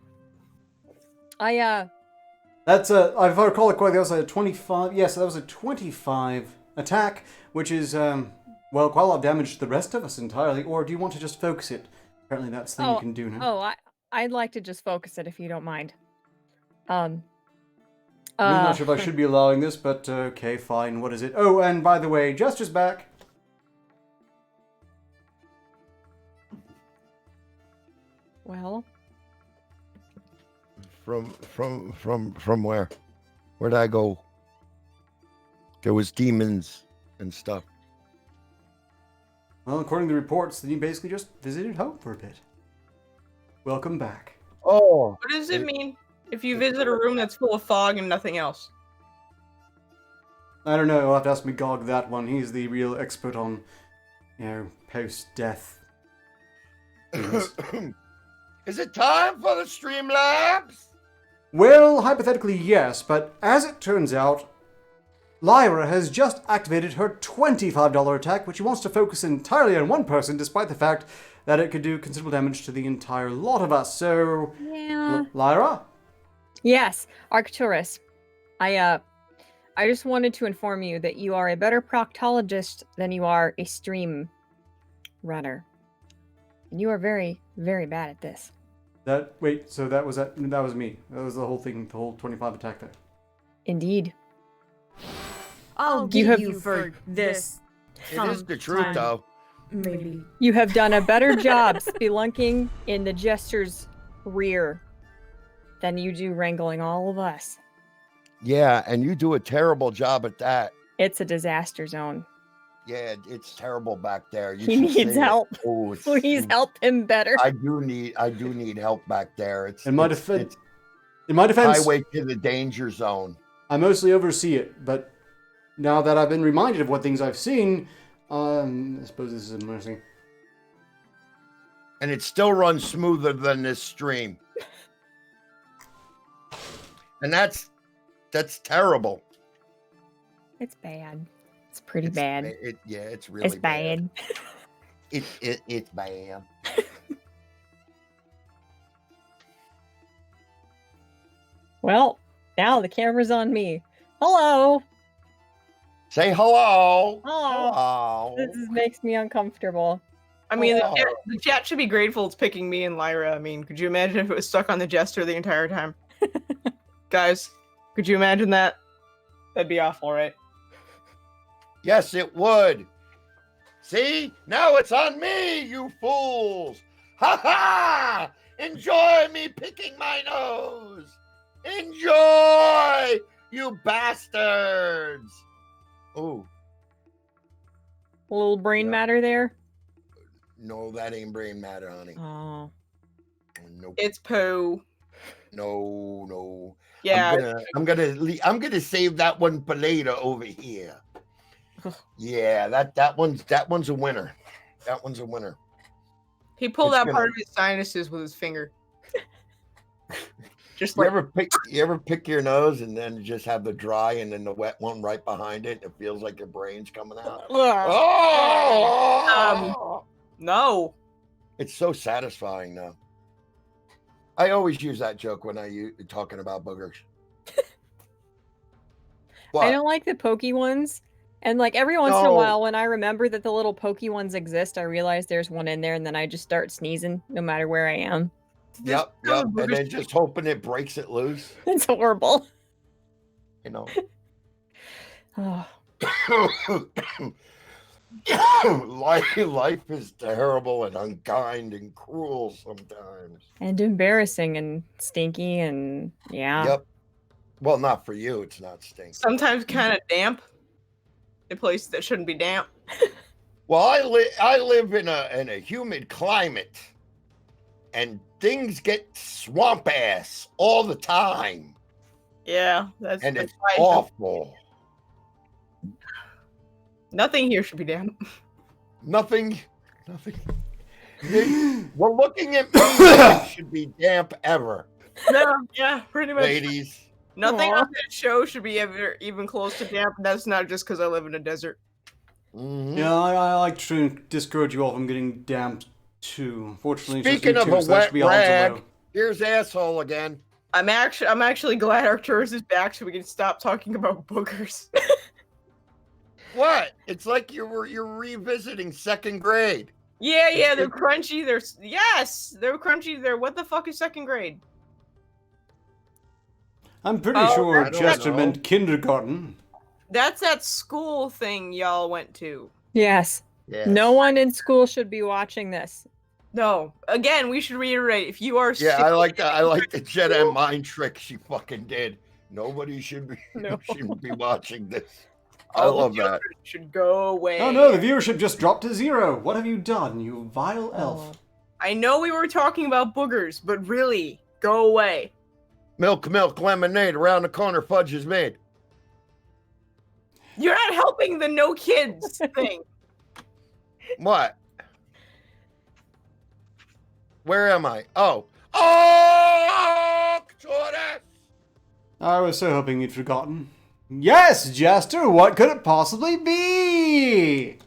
That's if I recall it correctly, that was a 25. Yes, that was a 25 attack, which is well, quite a lot of damage to the rest of us entirely. Or do you want to just focus it? Apparently, that's the thing you can do now. I'd like to just focus it if you don't mind. I'm not sure if I should be allowing this, but okay, fine. What is it? Oh, and by the way, Jester's back. Well, From where? Where'd I go? There was demons and stuff. Well, according to the reports, then you basically just visited home for a bit. Welcome back. Oh, What does it mean if you visit a room that's full of fog and nothing else? I don't know. I'll have to ask Magog that one. He's the real expert on, post-death. is it time for the Streamlabs? Well, hypothetically, yes, but as it turns out, Lyra has just activated her $25 attack, which she wants to focus entirely on one person, despite the fact that it could do considerable damage to the entire lot of us. So, yeah. Lyra? Yes, Arcturus. I just wanted to inform you that you are a better proctologist than you are a stream runner. And you are very, very bad at this. So that was me. That was the whole thing, the whole 25 attack there. Indeed. I'll You get have- you for this. It is the truth, sometime, though. Maybe. You have done a better job spelunking in the jester's rear than you do wrangling all of us. Yeah, and you do a terrible job at that. It's a disaster zone. Yeah, it's terrible back there. You He should needs see it. help. Oh, it's, Please help him better. I do need help back there. It's In my it's- defense, it's in my defense, highway to the danger zone. I mostly oversee it, but now that I've been reminded of what things I've seen, I suppose this is a mercy. And it still runs smoother than this stream. And that's terrible. It's bad. It's pretty bad. It's really It's bad. It's bad. Well, now the camera's on me. Hello. Say hello. Oh, Hello. makes me uncomfortable. I mean, Oh. the chat should be grateful it's picking me and Lyra. I mean, could you imagine if it was stuck on the Jester the entire time? Guys, could you imagine that? That'd be awful, right? Yes, it would. See? Now it's on me, you fools. Ha ha! Enjoy me picking my nose. Enjoy, you bastards. Oh, A little brain Yeah. matter there. no, that ain't brain matter, honey. Oh. Nope. It's poo. No. Yeah. I'm gonna save that one for later over here. Yeah, that one's a winner. That one's a winner. He pulled It's out gonna- part of his sinuses with his finger. Just You like ever pick your nose and then just have the dry and then the wet one right behind it? It feels like your brain's coming out. Ugh. Oh, No. it's so satisfying now. I always use that joke when talking about boogers. What? I don't like the pokey ones. And like every once in a No. while, when I remember that the little pokey ones exist, I realize there's one in there, and then I just start sneezing no matter where I am. Yep. And then just hoping it breaks it loose. It's horrible. You know. Oh, Life is terrible and unkind and cruel sometimes. and embarrassing and stinky and yeah. Yep. Well, not for you. It's not stinky. Sometimes kind of damp. A place that shouldn't be damp. Well, I live in a humid climate, and things get swamp ass all the time, Yeah, that's and that's it's why awful. nothing here should be damp. Nothing. Well, looking at me, it should be damp ever, No, yeah, pretty much. ladies. Nothing Aw. on this show should be ever even close to damp. That's not just because I live in a desert. Mhm. Yeah, I like to discourage you all from getting damp too. Fortunately, it's just Speaking you of two, a so that wet should be odds rag, away. here's asshole again. I'm actually glad Arcturus is back so we can stop talking about boogers. What? It's like you're revisiting second grade. Yeah, they're crunchy. They're crunchy. They're what the fuck is second grade? I'm pretty Oh, sure I don't Chester know. meant kindergarten. That's that school thing y'all went to. Yes. Yeah. No one in school should be watching this. No, again, we should reiterate: if you are Yeah, I like that. I sick- like the Jedi mind trick she fucking did. Nobody should be No. shouldn't be watching this. I all the love that. children should go away. Oh no, the viewership just dropped to 0. What have you done, you vile elf? I know we were talking about boogers, but really, go away. Milk, lemonade. Around the corner, fudge is made. You're not helping the no kids thing. What? Where am I? Oh, Torres! I was so hoping you'd forgotten. Yes, Jester, what could it possibly be?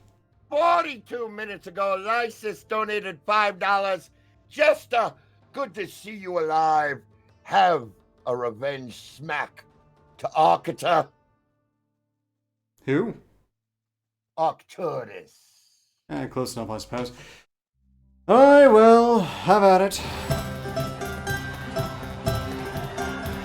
42 minutes ago, Lysis donated $5. Jester, good to see you alive. Have a revenge smack to Arcata. Who? Arcturus. Close enough, I suppose. I will have at it.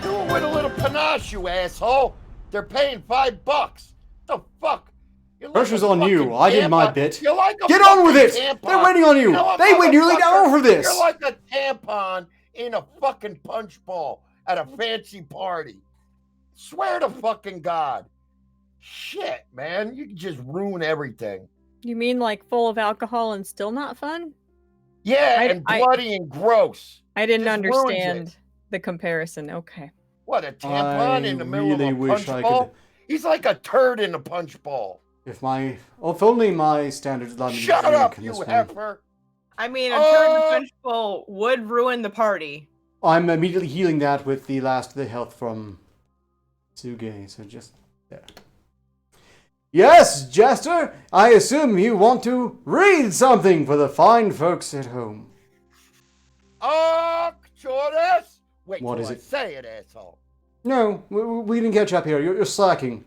Do it with a little panache, you asshole. They're paying $5. The fuck? You're like Pressure's a on you. fucking I did my tampon. bit. You're like a Get on with it! fucking They're tampon. waiting on you! You know what, They wait nearly an motherfucker? hour for this! You're like a tampon in a fucking punch bowl at a fancy party. Swear to fucking God. Shit, man. You can just ruin everything. You mean like full of alcohol and still not fun? Yeah, and I- bloody and gross. I didn't Just ruins understand it. the comparison. Okay. What, a tampon in the middle really of a wish punch I bowl? could. He's like a turd in a punch bowl. If only my standards allowed me to Shut drink up, in you this one. heifer. I mean, a turn punch bowl would ruin the party. I'm immediately healing that with the last of the health from Tsuge, so just there. Yes, Jester, I assume you want to read something for the fine folks at home. Arcturus! Wait What till is I it? say it, asshole. No, we didn't catch up here. You're slacking.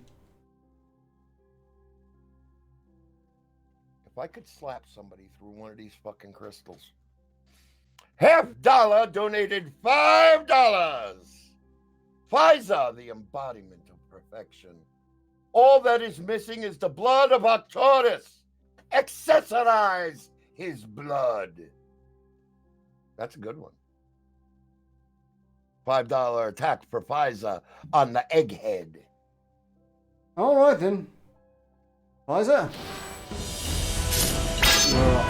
If I could slap somebody through one of these fucking crystals. $50 donated $5. Pfizer, the embodiment of perfection. All that is missing is the blood of Arcturus. Accessorize his blood. That's a good one. $5 attack for Pfizer on the egghead. All right then. Liza. You're up.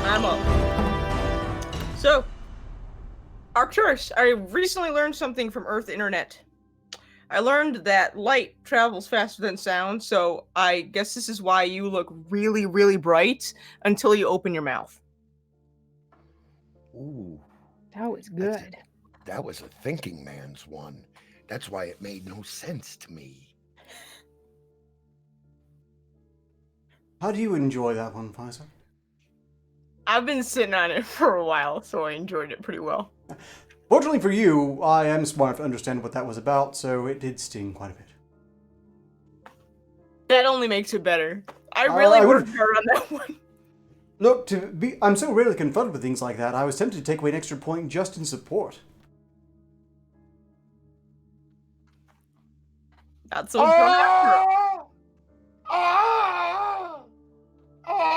I'm up. So, Arcturus, I recently learned something from Earth Internet. I learned that light travels faster than sound, so I guess this is why you look really, really bright until you open your mouth. Ooh, That was That's good. that was a thinking man's one. That's why it made no sense to me. How do you enjoy that one, Pfizer? I've been sitting on it for a while, so I enjoyed it pretty well. Fortunately for you, I am smart enough to understand what that was about, so it did sting quite a bit. That only makes it better. I I really would've- worked hard on that one. Look, I'm so rarely confronted with things like that, I was tempted to take away an extra point just in support. Not so proud.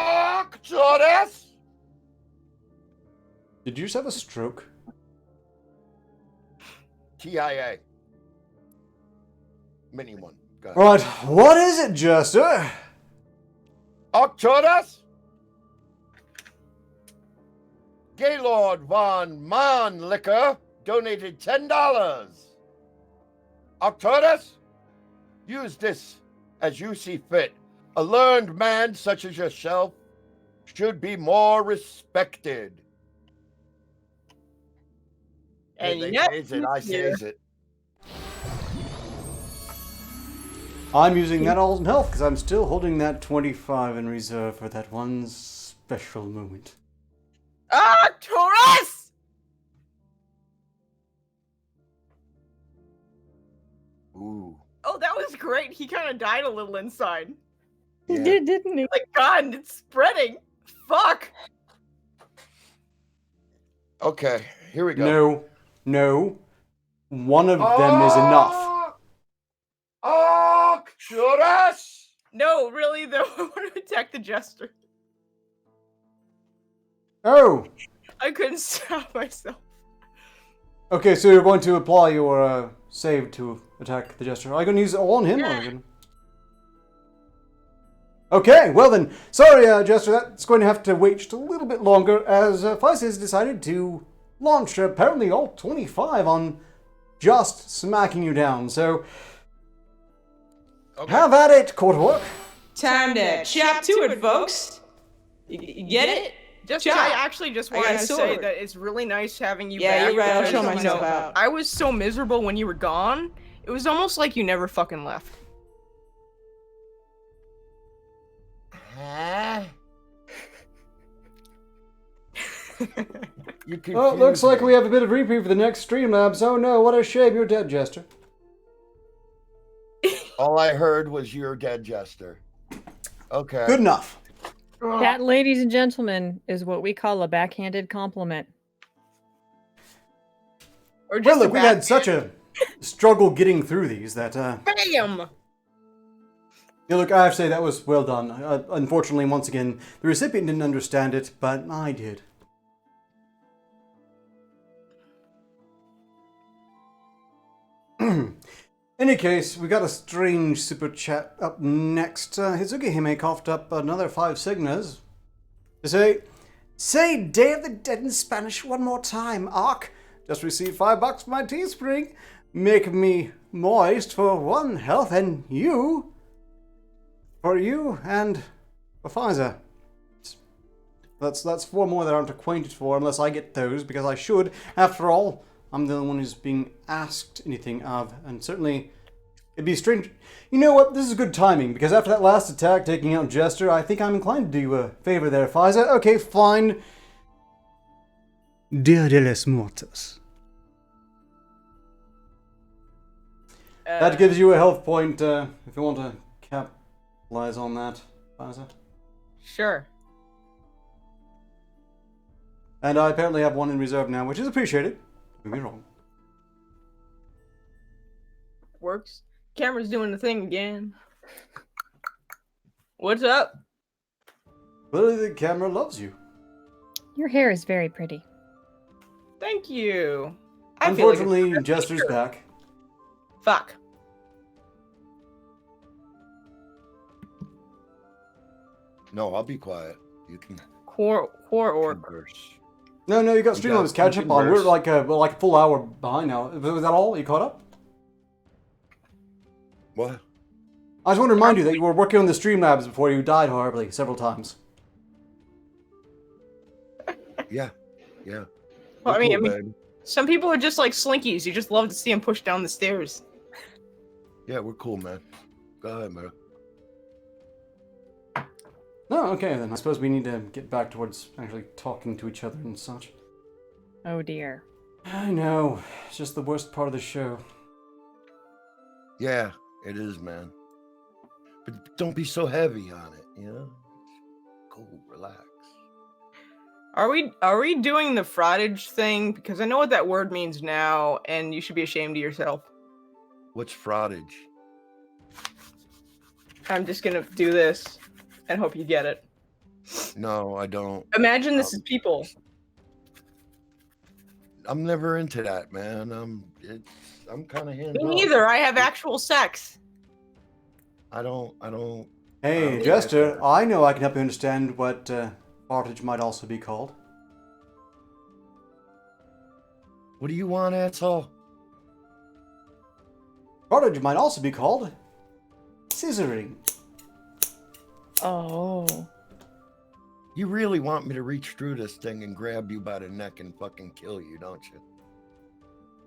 Arcturus! Did you just have a stroke? TIA. Mini one. Go ahead. Alright, what is it, Jester? Arcturus? Gaylord von Mannlicher donated $10. Arcturus? Use this as you see fit. A learned man such as yourself should be more respected. And They yet, says it, I here. says it. I'm using that all in health because I'm still holding that 25 in reserve for that one special moment. Arcturus! Ooh. Oh, that was great. He kind of died a little inside. He Yeah. did, didn't he? Like, God, it's spreading. Fuck. Okay, here we go. No. One of them is enough. Arcturus! No, really, though. I want to attack the jester. Oh! I couldn't stop myself. Okay, so you're going to apply your save to attack the Jester. Are you going to use it all on him? Or are you gonna... Okay, well then. Sorry, Jester, that's going to have to wait just a little bit longer as Feist has decided to launch apparently all 25 on just smacking you down. So, Okay. have at it, Courtwork. Time to chop to it, folks. You get it? Just, Chop. I actually just I got wanted a to say sword. that it's really nice having you Yeah, back. you're right. I'll because, show you myself know, out. I was so miserable when you were gone. It was almost like you never fucking left. Huh? You Oh, it looks confused like me. we have a bit of reprieve for the next Streamlabs. Oh no, what a shame, you're dead, Jester. All I heard was you're dead, Jester. Okay. Good enough. That, ladies and gentlemen, is what we call a backhanded compliment. Or just Well, look, a we bad had such a struggle getting through these that, bam. yeah, look, I have to say that was well done. Unfortunately, once again, the recipient didn't understand it, but I did. Any case, we got a strange super chat up next. Hizuki Hime coughed up another 5 signas to say, "Say Day of the Dead in Spanish one more time, Ark. Just received $5 for my Teespring. Make me moist for 1 health, and you. For you and for Pfizer. That's 4 more that aren't acquainted for, unless I get those, because I should. After all, I'm the only one who's being asked anything of, and certainly it'd be strange. You know what? This is good timing, because after that last attack taking out Jester, I think I'm inclined to do a favor there, Pfizer. Okay, fine. Dia de los Muertos. That gives you a health point, if you want to capitalize on that, Pfizer. Sure. And I apparently have 1 in reserve now, which is appreciated. Don't get me wrong. Works. Camera's doing the thing again. What's up? Clearly the camera loves you. Your hair is very pretty. Thank you. I feel like Unfortunately, Jester's back. fuck. No, I'll be quiet. You can Core orc. converse. No, you got We Streamlabs got catch up on. We're converse. like a full hour behind now. Was that all? You caught up? What? I just want to remind you that you were working on the Streamlabs before you died horribly several times. Yeah. Yeah. Well, I We're mean, cool, baby. some people are just like slinkies. You just love to see them push down the stairs. Yeah, we're cool, man. Go ahead, man. No, okay then. I suppose we need to get back towards actually talking to each other and such. Oh dear. I know. It's just the worst part of the show. Yeah, it is, man. But don't be so heavy on it, you know? Cool, relax. Are we doing the fraudage thing? Because I know what that word means now, and you should be ashamed of yourself. What's fraudage? I'm just gonna do this and hope you get it. No, I don't. Imagine this is people. I'm never into that, man. I'm kind of hands Me off. neither. I have actual sex. I don't. Hey, yeah, Jester, sure. I know I can help you understand what fartage might also be called. What do you want, asshole? Fartage might also be called scissoring. Oh. You really want me to reach through this thing and grab you by the neck and fucking kill you, don't you?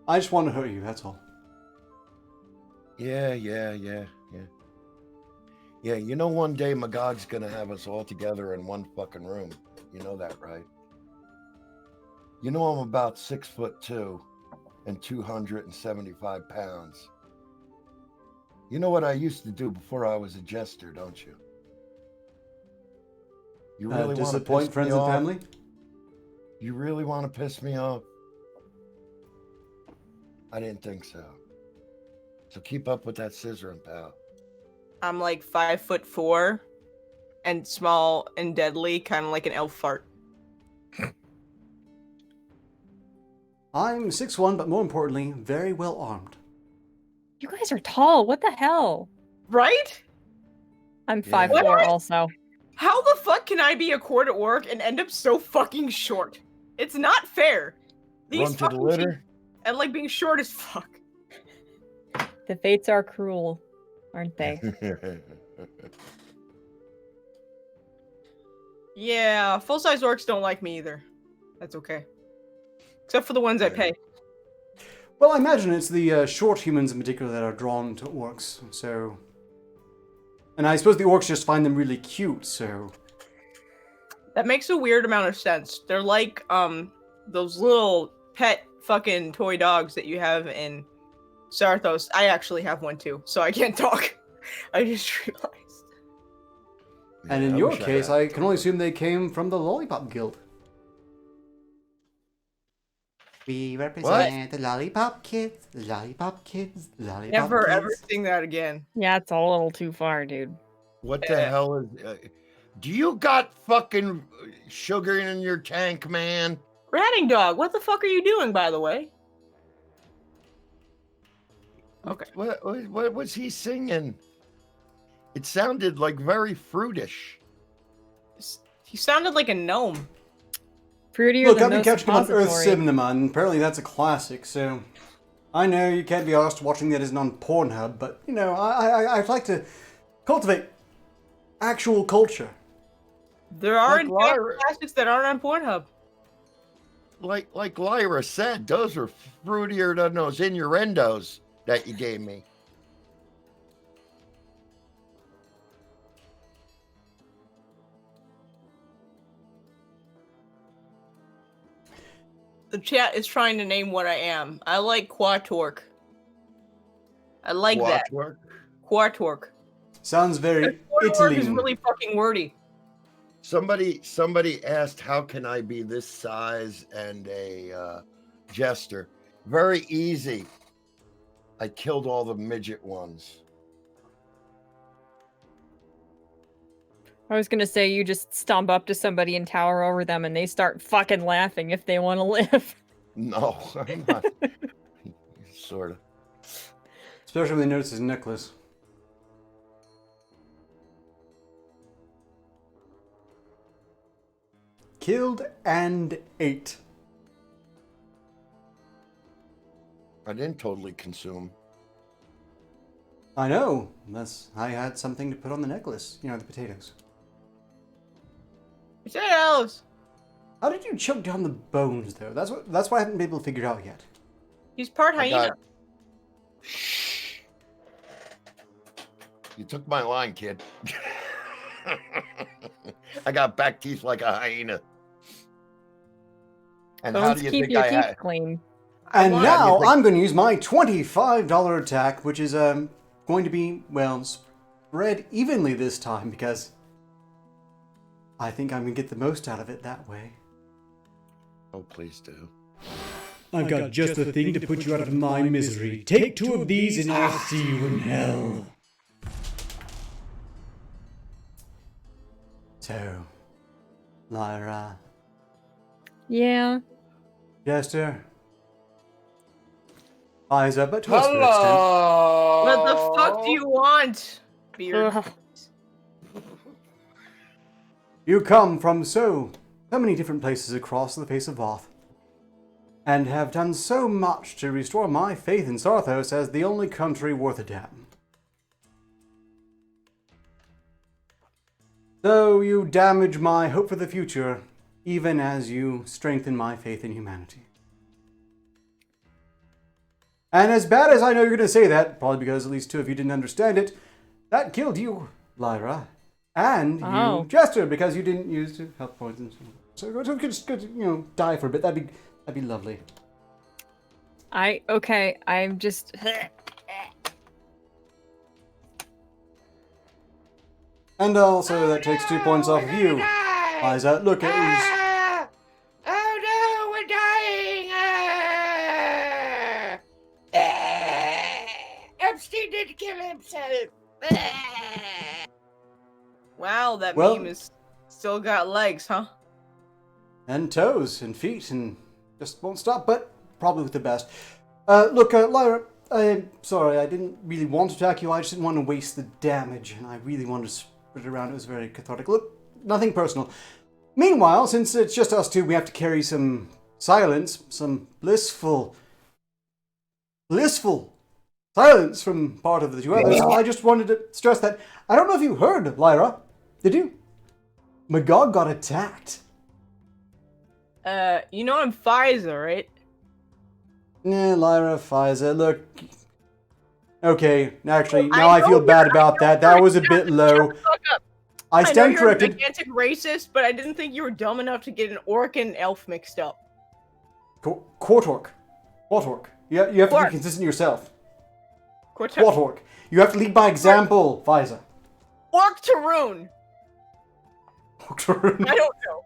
I just want to hurt you, that's all. Yeah. Yeah, you know one day Magog's gonna have us all together in one fucking room. You know that, right? You know I'm about 6'2" and 275 pounds. You know what I used to do before I was a jester, don't you? You really want to Disappoint piss friends me and off? family? You really want to piss me off? I didn't think so. So keep up with that scissoring, pal. I'm like 5'4" and small and deadly, kind of like an elf fart. I'm 6'1", but more importantly, very well armed. You guys are tall. What the hell? Right? I'm Yeah. 5'4" What? also. How the fuck can I be a quarter orc and end up so fucking short? It's not fair. Run to the fucking litter. cheats and like being short as fuck. The fates are cruel, aren't they? Yeah, full size orcs don't like me either. That's okay. Except for the ones I pay. Well, I imagine it's the short humans in particular that are drawn to orcs, so... And I suppose the orcs just find them really cute, so... That makes a weird amount of sense. They're like those little pet fucking toy dogs that you have in Sarthos. I actually have one too, so I can't talk. I just realized. And in I your wish I case, had I can only assume they came from the Lollipop Guild. We represent the Lollipop Kids, the Lollipop Kids, the Lollipop Never Kids. ever sing that again. Yeah, it's a little too far, dude. What the hell is? Do you got fucking sugar in your tank, man? Ratting dog, what the fuck are you doing, by the way? Okay. What was he singing? It sounded like very fruitish. He sounded like a gnome. Prettier Look, than I've been those catching him on Earth suppository. Cinema, and apparently that's a classic, so... I know you can't be asked watching that isn't on Pornhub, but, you know, I'd like to cultivate actual culture. There are Like in fact Lyra. classics that aren't on Pornhub. Like Lyra said, those are fruitier than those innuendos that you gave me. The chat is trying to name what I am. I like Quatork. I like that. Watchwork. Quatork. Sounds very Quatork is Italy. really fucking wordy. Somebody asked, how can I be this size and a jester? Very easy. I killed all the midget ones. I was gonna say you just stomp up to somebody and tower over them, and they start fucking laughing if they want to live. No, I'm not. Sort of. Especially when they notice his necklace. Killed and ate. I didn't totally consume. I know. I had something to put on the necklace. You know, the potatoes. Potatoes! How did you choke down the bones, though? That's what I haven't been able to figure out yet. He's part I hyena. got- Shh. You took my line, kid. I got back teeth like a hyena. And how Bones do you keep think your I teeth had? clean. And want- now think- I'm going to use my $25 attack, which is going to be, well, spread evenly this time because I think I'm going to get the most out of it that way. Oh, please do. I've got just the thing to put you out of my misery. Take 2 of these and I'll see you in hell. So, Lyra, Yeah. Jester, Liza, but to a certain extent. Hello. What the fuck do you want? Beard. Ugh. You come from so many different places across the face of Voth, and have done so much to restore my faith in Sarthos as the only country worth a damn. So you damage my hope for the future, even as you strengthen my faith in humanity. And as bad as I know you're going to say that, probably because at least 2 of you didn't understand it, that killed you, Lyra, and Oh. you, Jester, because you didn't use health points and so we could just die for a bit. That'd be lovely. I'm just And also that takes 2 points off of you, Liza. Look at Oh no, we're dying! Epstein didn't kill himself. Wow, that Well- meme is still got legs, huh? and toes and feet and just won't stop, but probably with the best. Look, Lyra, I'm sorry, I didn't really want to attack you. I just didn't want to waste the damage, and I really wanted to spread it around. It was very cathartic. Look, nothing personal. Meanwhile, since it's just us 2, we have to carry some silence, some blissful silence from part of the 2 others. I just wanted to stress that. I don't know if you heard, Lyra. Did you? Magog got attacked. You know I'm Pfizer, right? Nah, Lyra, Pfizer, look. Okay, actually, I now I know feel bad you're- about that. That was a bit low. Fuck up. I know stand you're corrected. a gigantic racist, but I didn't think you were dumb enough to get an orc and elf mixed up. Quartork. You have to Quark. be consistent yourself. Quartet- Quartork. You have to lead by example, Pfizer. Orc Tarun. I don't know.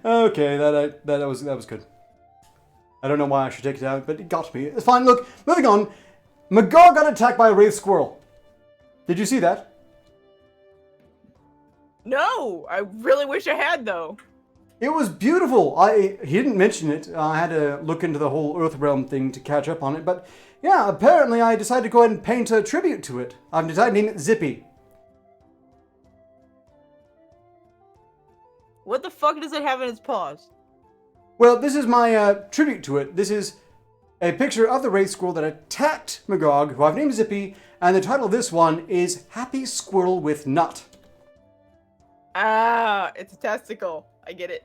Okay, that was good. I don't know why I should take it out, but it got me. It's fine. Look, moving on. Magog got attacked by a wraith squirrel. Did you see that? No, I really wish I had though. It was beautiful. He didn't mention it. I had to look into the whole Earthrealm thing to catch up on it. But yeah, apparently I decided to go ahead and paint a tribute to it. I've decided to name it Zippy. What the fuck does it have in its paws? Well, this is my tribute to it. This is a picture of the Wraith Squirrel that attacked Magog, who I've named Zippy, and the title of this one is Happy Squirrel with Nut. Ah, it's a testicle. I get it.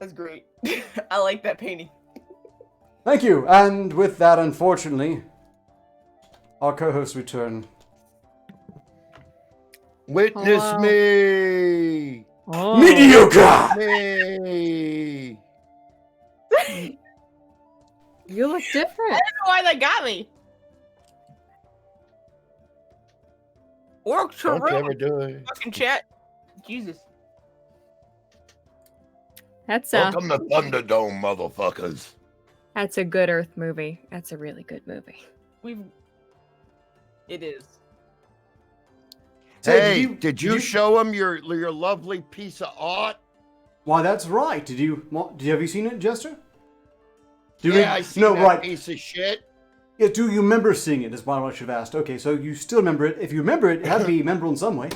That's great. I like that painting. Thank you, and with that, unfortunately, our co-hosts return. Witness Hello. me. Oh. Mediocre! Me. You look different. I don't know why that got me. Orc Don't you Tarun, ever do it. fucking chat. Jesus. That's Welcome to Thunderdome, motherfuckers. that's a good Earth movie. That's a really good movie. It is. So, Hey, did you show him your lovely piece of art? Why, that's right. Have you seen it, Jester? I see no, that right. piece of shit. Yeah, do you remember seeing it? Is what I should have asked. Okay, so you still remember it. If you remember it, it had to be memorable in some way.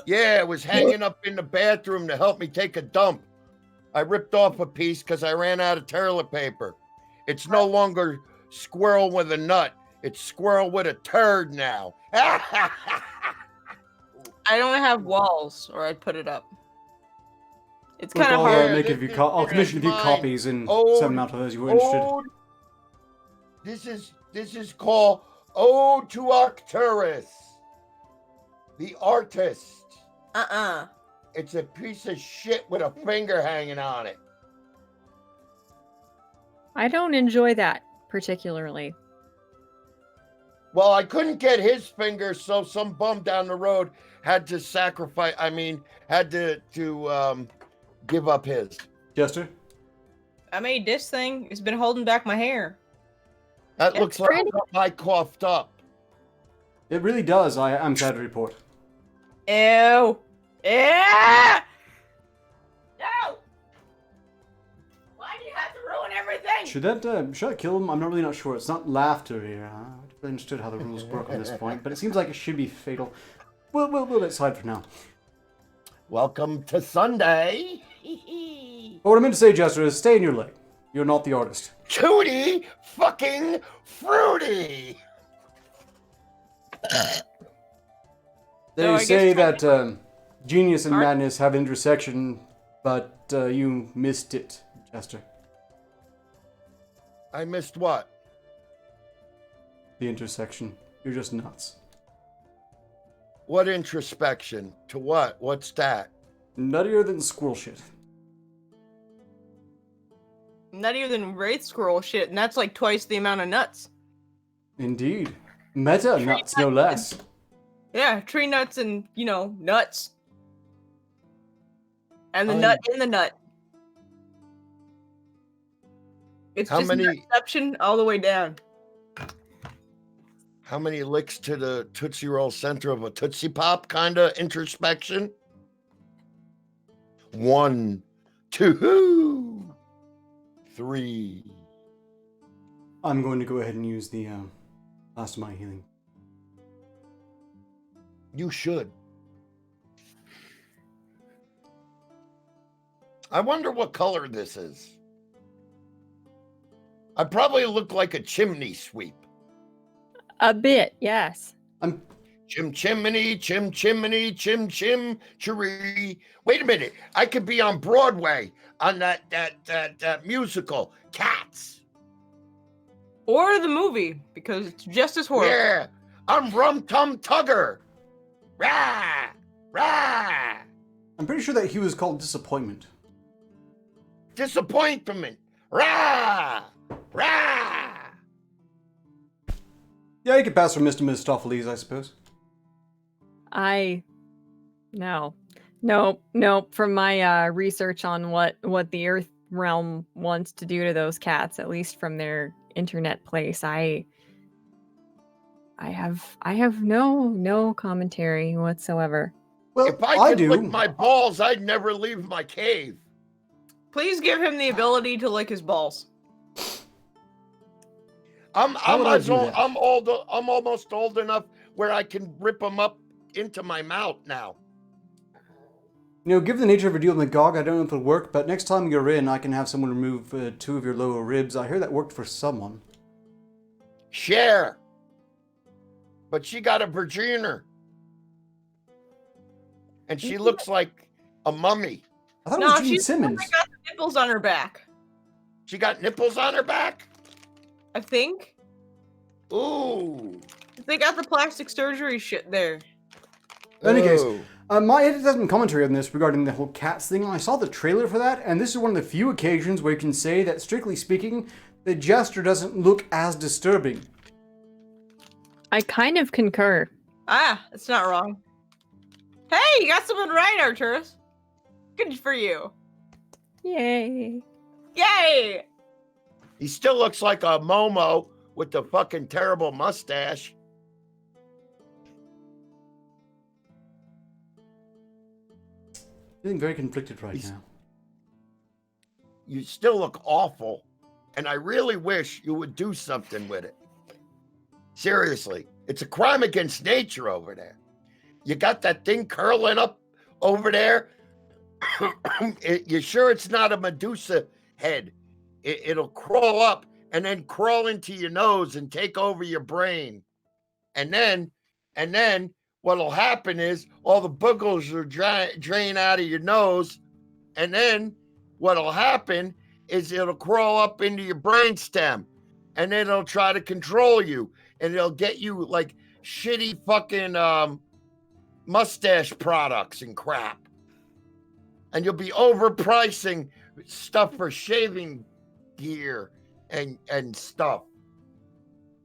Yeah, it was hanging up in the bathroom to help me take a dump. I ripped off a piece because I ran out of toilet paper. It's no longer squirrel with a nut. It's squirrel with a turd now. I don't have walls, or I'd put it up. It's kind of I'll, hard. make a few I'll commission a few Mine. copies and Ode- send them out to those who are interested. This is called Ode to Arcturus, the artist. It's a piece of shit with a finger hanging on it. I don't enjoy that particularly. Well, I couldn't get his finger, so some bum down the road had to had to give up his. Jester? I made this thing. It's been holding back my hair. That It's looks like pretty. I coughed up. It really does, I'm sad to report. Ew. Yeah. No. Why do you have to ruin everything? Should I kill him? I'm not sure. It's not laughter here. I don't really understood how the rules work on this point, but it seems like it should be fatal. We'll let it slide for now. Welcome to Sunday. But what I meant to say, Jester, is stay in your lane. You're not the artist. Tutti fucking fruity. They No, I say guess that genius and Art- madness have intersection, but you missed it, Jester. I missed what? The intersection. You're just nuts. What introspection? To what? What's that? Nuttier than squirrel shit. Nuttier than Wraith Squirrel shit, and that's like twice the amount of nuts. Indeed. Meta nuts, no less. Yeah, tree nuts and, nuts. And the nut in the nut. It's How just many- nutception all the way down. How many licks to the Tootsie Roll center of a Tootsie Pop kind of introspection? 1, 2, 3. I'm going to go ahead and use the last of my healing. You should. I wonder what color this is. I probably look like a chimney sweep. A bit, yes. Chim chimney, chim chimney, chim chim chiree. Wait a minute. I could be on Broadway on that musical, Cats. Or the movie, because it's just as horrible. Yeah. I'm Rum Tum Tugger. Rah! Rah! I'm pretty sure that he was called Disappointment. Disappointment. Rah! Rah! Yeah, you could pass for Mr. Mistopheles, I suppose. Nope. From my research on what the Earth realm wants to do to those cats, at least from their internet place, I have no commentary whatsoever. Well, If I could do. lick my balls, I'd never leave my cave. Please give him the ability to lick his balls. I'm would I do that? I'm almost old enough where I can rip them up into my mouth now. You know, given the nature of a deal with Magog, I don't know if it'll work, but next time you're in, I can have someone remove 2 of your lower ribs. I hear that worked for someone. Share. But she got a virginer. And she looks like a mummy. I thought it No, was Gene she's the one Simmons. that got the nipples on her back. She got nipples on her back? I think Ooh. they got the plastic surgery shit there. In any case, Ooh. my editor has some commentary on this regarding the whole cats thing. I saw the trailer for that, and this is one of the few occasions where you can say that, strictly speaking, the Jester doesn't look as disturbing. I kind of concur. Ah, that's not wrong. Hey, you got something right, Arturus. Good for you. Yay. Yay! He still looks like a Momo with the fucking terrible mustache. Feeling very conflicted right He's- now. You still look awful. And I really wish you would do something with it. Seriously. It's a crime against nature over there. You got that thing curling up over there. You sure it's not a Medusa head? It'll crawl up and then crawl into your nose and take over your brain. And then what'll happen is all the boogers will drain out of your nose. And then what'll happen is it'll crawl up into your brainstem. And then it'll try to control you. And it'll get you like shitty fucking mustache products and crap. And you'll be overpricing stuff for shaving gear and stuff.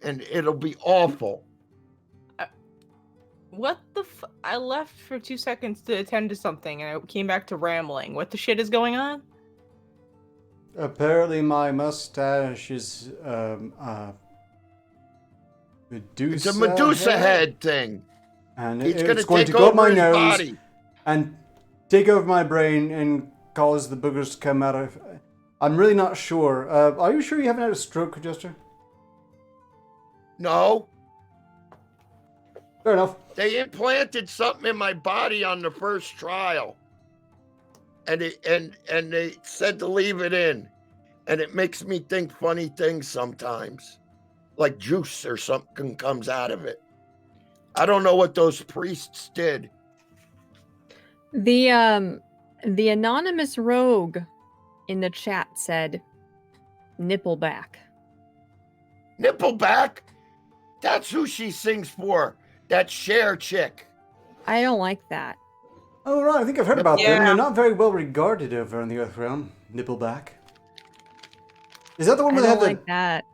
And it'll be awful. What the I left for 2 seconds to attend to something and I came back to rambling. What the shit is going on? Apparently my mustache is, Medusa It's a Medusa head thing. And It's going to going take to go up over my his nose body. and take over my brain and cause the boogers to come out of... I'm really not sure. Are you sure you haven't had a stroke, Jester? No, Fair enough. they implanted something in my body on the first trial. And they said to leave it in. And it makes me think funny things sometimes. Like juice or something comes out of it. I don't know what those priests did. The anonymous rogue in the chat said Nippleback. Nippleback? That's who she sings for. That Cher chick. I don't like that. Oh, right. I think I've heard about them. Yeah. They're not very well regarded over in the Earth Realm. Nippleback. Is that the one I where they don't have like that.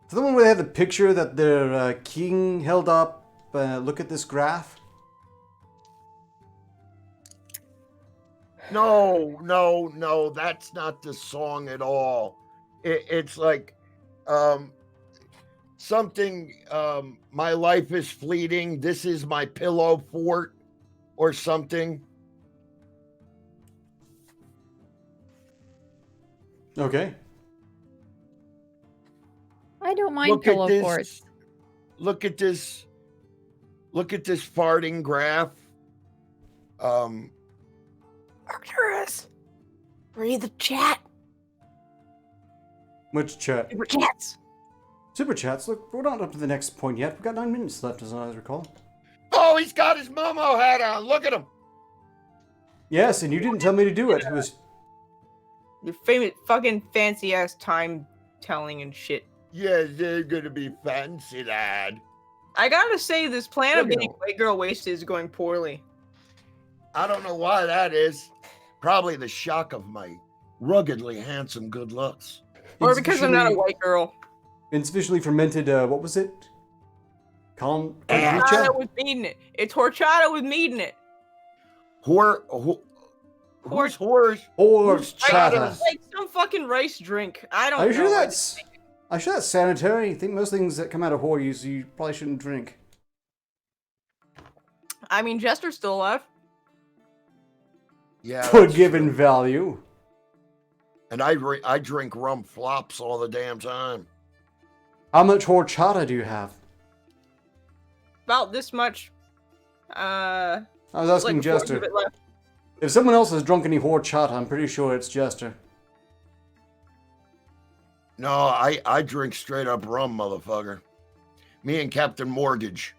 Is that the one where they have the picture that their king held up? Look at this graph. No, that's not the song at all. It's like something, my life is fleeting, this is my pillow fort, or something. Okay. I don't mind Look at pillow this. forts. Look at this farting graph. Arcturus, read the chat. Which chat? Super chats. Super chats. Look, we're not up to the next point yet. We've got 9 minutes left, as I recall. Oh, he's got his Momo hat on. Look at him. Yes, and you didn't tell me to do it. It was Your famous fucking fancy ass time telling and shit. Yeah, they're gonna be fancy, lad. I gotta say, this plan of Look at getting him. white girl wasted is going poorly. I don't know why that is. Probably the shock of my ruggedly handsome good looks. Or because I'm not a insufficiently- white girl. Insufficiently fermented, what was it? Horchata Kombucha? with meat in it. It's horchata with meat in it. Who's whores? Horchata. Like some fucking rice drink. I don't Are you know. sure that's... Are you sure that's sanitary? I think most things that come out of whore use you probably shouldn't drink. I mean, Jester's still alive. Yeah. For that's given true. value. And I drink rum flops all the damn time. How much horchata do you have? About this much. I was asking like a fourth Jester. of it left. If someone else has drunk any horchata, I'm pretty sure it's Jester. No, I drink straight up rum, motherfucker. Me and Captain Mortgage,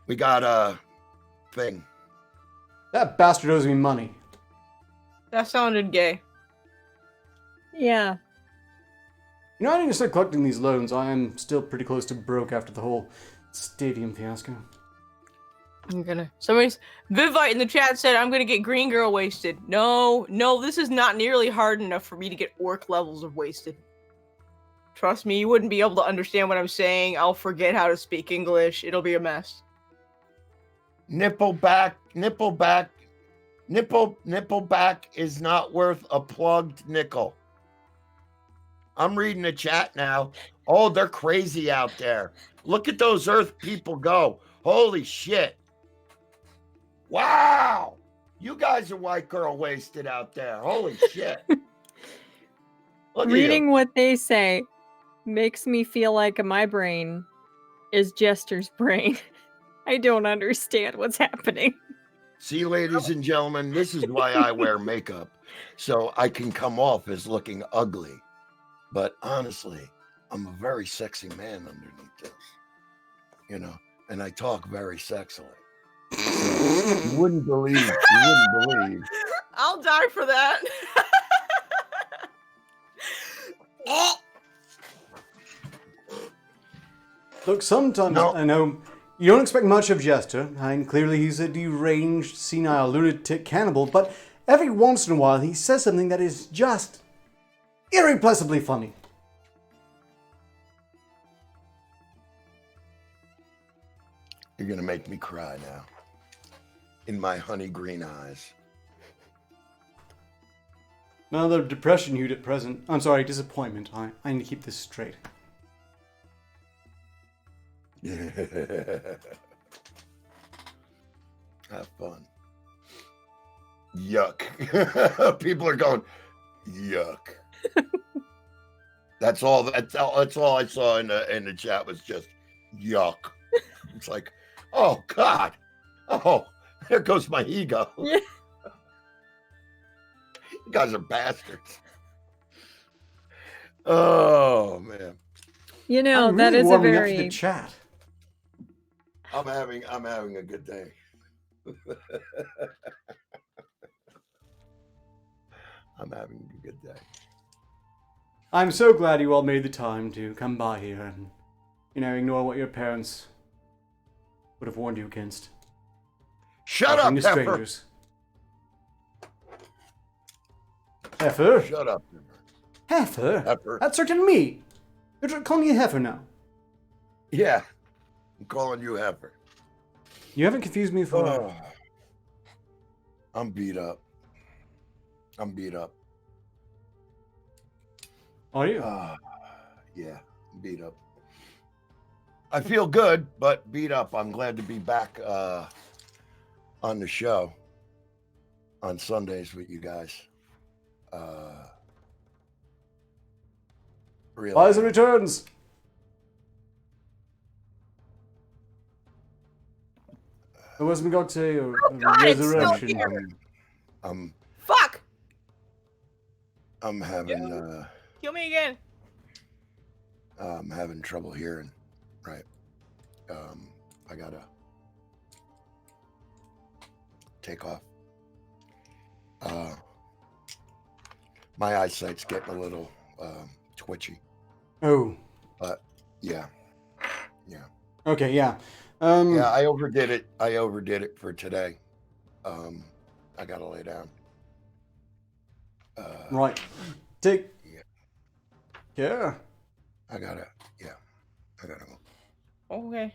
we got a thing. That bastard owes me money. That sounded gay. Yeah. You know, I need to start collecting these loans. I am still pretty close to broke after the whole stadium fiasco. I'm gonna. Somebody's. Vivite in the chat said, I'm gonna get Green Girl wasted. No, this is not nearly hard enough for me to get orc levels of wasted. Trust me, you wouldn't be able to understand what I'm saying. I'll forget how to speak English. It'll be a mess. Nipple back is not worth a plugged nickel. I'm reading the chat now. Oh, they're crazy out there. Look at those Earth people go. Holy shit. Wow. You guys are white girl wasted out there. Holy shit. Look at Reading you. what they say makes me feel like my brain is Jester's brain. I don't understand what's happening. See, ladies and gentlemen, this is why I wear makeup. So I can come off as looking ugly. But honestly, I'm a very sexy man underneath this. You know, and I talk very sexily. You wouldn't believe. I'll die for that. Look, sometimes No. I know you don't expect much of Jester, and clearly he's a deranged, senile, lunatic cannibal, but every once in a while he says something that is just irrepressibly funny. You're going to make me cry now. In my honey green eyes. Another depression hued at present. I'm sorry, disappointment. I need to keep this straight. Have fun. Yuck. People are going, yuck. That's all I saw in the chat was just yuck. It's like, oh God. Oh, there goes my ego. Yeah. You guys are bastards. Oh man. You know, I'm that really is a warming up to very the chat. I'm having a good day. I'm having a good day. I'm so glad you all made the time to come by here and, ignore what your parents would have warned you against. Shut Talking up, to Pepper. strangers. Heifer? Shut up, Heifer? Pepper. That's certain me. You're calling me Heifer now. Yeah, I'm calling you Heifer. You haven't confused me for... Oh, I'm beat up. Are you? Yeah, I'm beat up. I feel good, but beat up. I'm glad to be back on the show on Sundays with you guys. Really. Liza returns. It wasn't got to God, it's still resurrection. here. I'm Fuck! having Kill me again. I'm having trouble hearing. Right. I gotta take off. My eyesight's getting a little twitchy. Oh. But yeah. Okay, yeah. Yeah, I overdid it for today. I gotta lay down. Right. Take... Yeah. Yeah. I gotta go. Okay.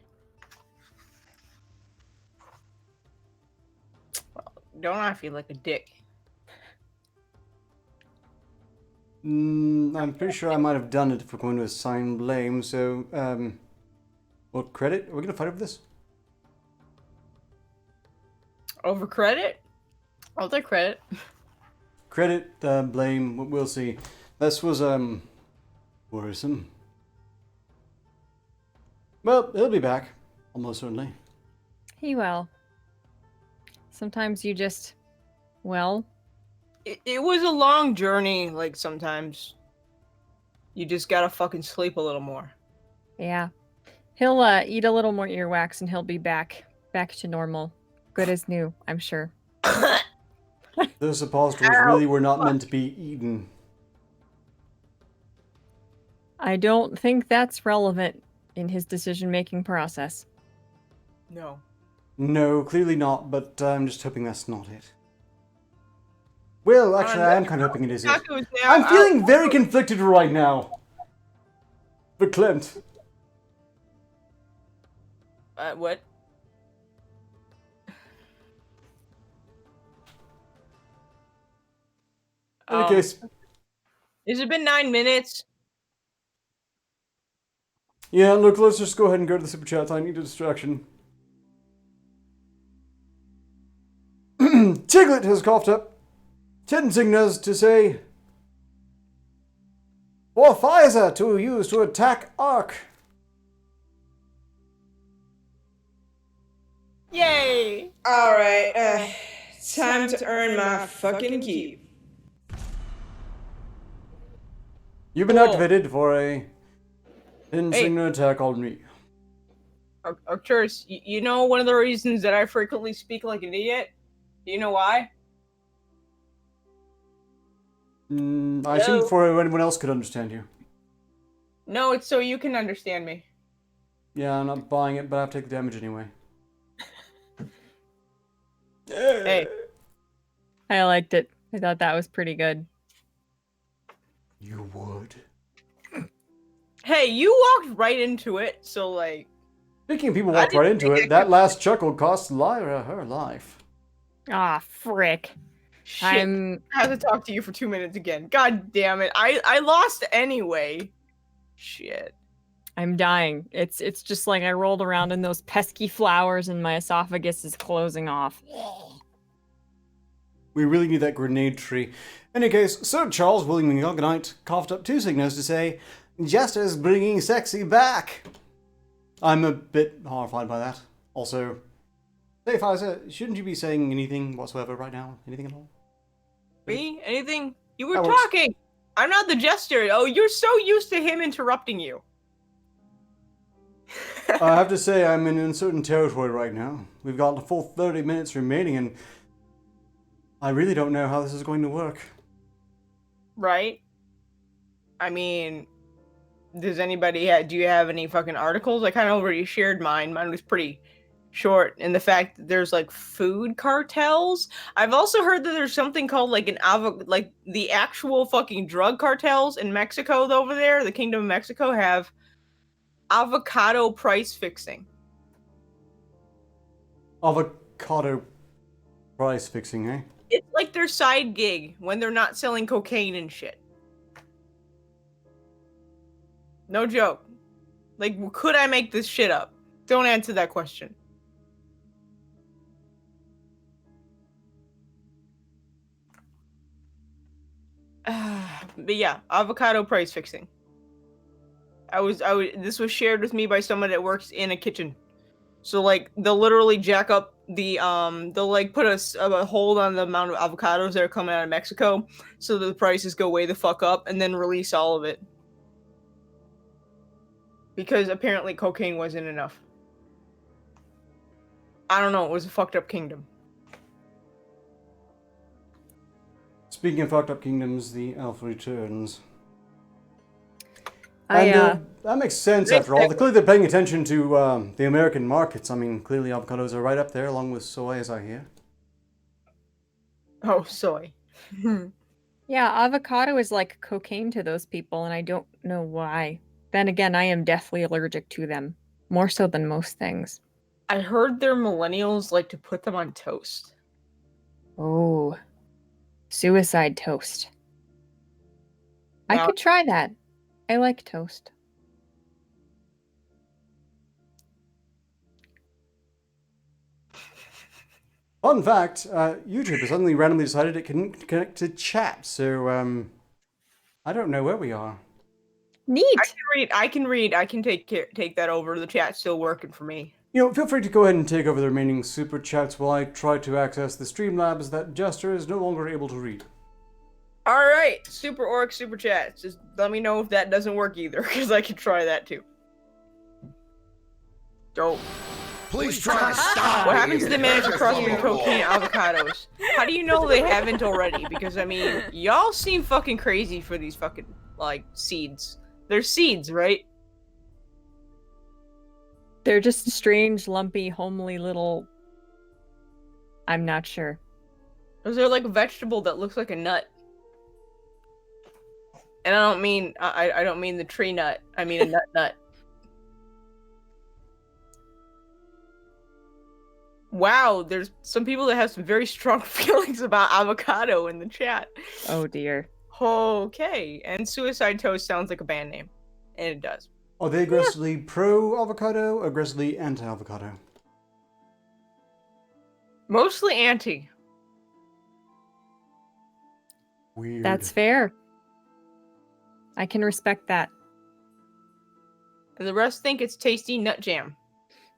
Well, don't I feel like a dick? I'm pretty sure I might have done it if we're going to assign blame, so, what credit? Are we going to fight over this? Over credit? I'll take credit. Credit, blame, we'll see. This was, worrisome. Well, he'll be back, almost certainly. he will. Sometimes you just Well, It was a long journey. Like sometimes you just gotta fucking sleep a little more. yeah. He'll eat a little more earwax and he'll be back to normal. Good as new, I'm sure. Those suppositories really were not meant to be eaten. I don't think that's relevant in his decision-making process. No. No, clearly not, but I'm just hoping that's not it. Well, actually, I am kind of hoping it is it. Tacos now. I'm feeling very conflicted right now. But Clint, What? in any case, Has it been 9 minutes? yeah, look, let's just go ahead and go to the super chats. I need a distraction. Tiglet has coughed up 10 signals to say, for Pfizer to use to attack Ark. Yay! Alright, time to earn my fucking keep. You've been Cool. activated for a signal attack on me. Arcturus, you know one of the reasons that I frequently speak like an idiot? Do you know why? I assumed before anyone else could understand you. No, it's so you can understand me. Yeah, I'm not buying it, but I have to take the damage anyway. Hey. I liked it. I thought that was pretty good. You would. Hey, you walked right into it, so like... Speaking of people I walked right didn't into think it, I that could- last chuckle cost Lyra her life. Ah, frick. Shit. I'm I have to talk to you for 2 minutes again. God damn it. I lost anyway. Shit. I'm dying. It's just like I rolled around in those pesky flowers and my esophagus is closing off. We really need that grenade tree. In any case, Sir Charles William Yoganite coughed up 2 signals to say, Jester's bringing sexy back. I'm a bit horrified by that. Also, hey Pfizer, shouldn't you be saying anything whatsoever right now? Anything at all? Me? Anything? You were That works. talking. I'm not the jester. Oh, you're so used to him interrupting you. I have to say I'm in uncertain territory right now. We've got a full 30 minutes remaining and I really don't know how this is going to work. Right? I mean, does anybody do you have any fucking articles? I kind of already shared mine. Mine was pretty short in the fact that there's like food cartels. I've also heard that there's something called like like the actual fucking drug cartels in Mexico over there, the Kingdom of Mexico have avocado price fixing. Avocado price fixing, eh? It's like their side gig when they're not selling cocaine and shit. No joke. Like, could I make this shit up? Don't answer that question. But yeah, avocado price fixing. This was shared with me by someone that works in a kitchen. So like they'll literally jack up the they'll like put a hold on the amount of avocados that are coming out of Mexico so that the prices go way the fuck up and then release all of it. Because apparently cocaine wasn't enough. I don't know, it was a fucked up kingdom. Speaking of fucked up kingdoms, the elf returns. I And that makes sense Great after all. segue. Clearly they're paying attention to the American markets. I mean, clearly avocados are right up there along with soy, as I hear. Oh, soy. yeah, avocado is like cocaine to those people and I don't know why. Then again, I am deathly allergic to them, more so than most things. I heard their millennials like to put them on toast. Oh. Suicide toast. I Now- could try that. I like toast. Fun fact, YouTube has suddenly randomly decided it can connect to chat, so I don't know where we are. Neat. I can read. I can take that over. The chat's still working for me. Feel free to go ahead and take over the remaining super chats while I try to access the Streamlabs that Jester is no longer able to read. All right, Super Orc Super Chat. Just let me know if that doesn't work either, because I can try that too. Dope. Please try to stop What me. happens to the manager crossbreed cocaine avocados? How do you know they haven't already? Because I mean, y'all seem fucking crazy for these fucking like seeds. They're seeds, right? They're just strange, lumpy, homely little. I'm not sure. Or is there like a vegetable that looks like a nut? And I don't mean I don't mean the tree nut. I mean a nut. Wow, there's some people that have some very strong feelings about avocado in the chat. Oh dear. Okay, and Suicide Toast sounds like a band name, and it does. Are they aggressively pro-avocado or aggressively anti-avocado? Mostly anti. Weird. That's fair. I can respect that. And the rest think it's tasty nut jam.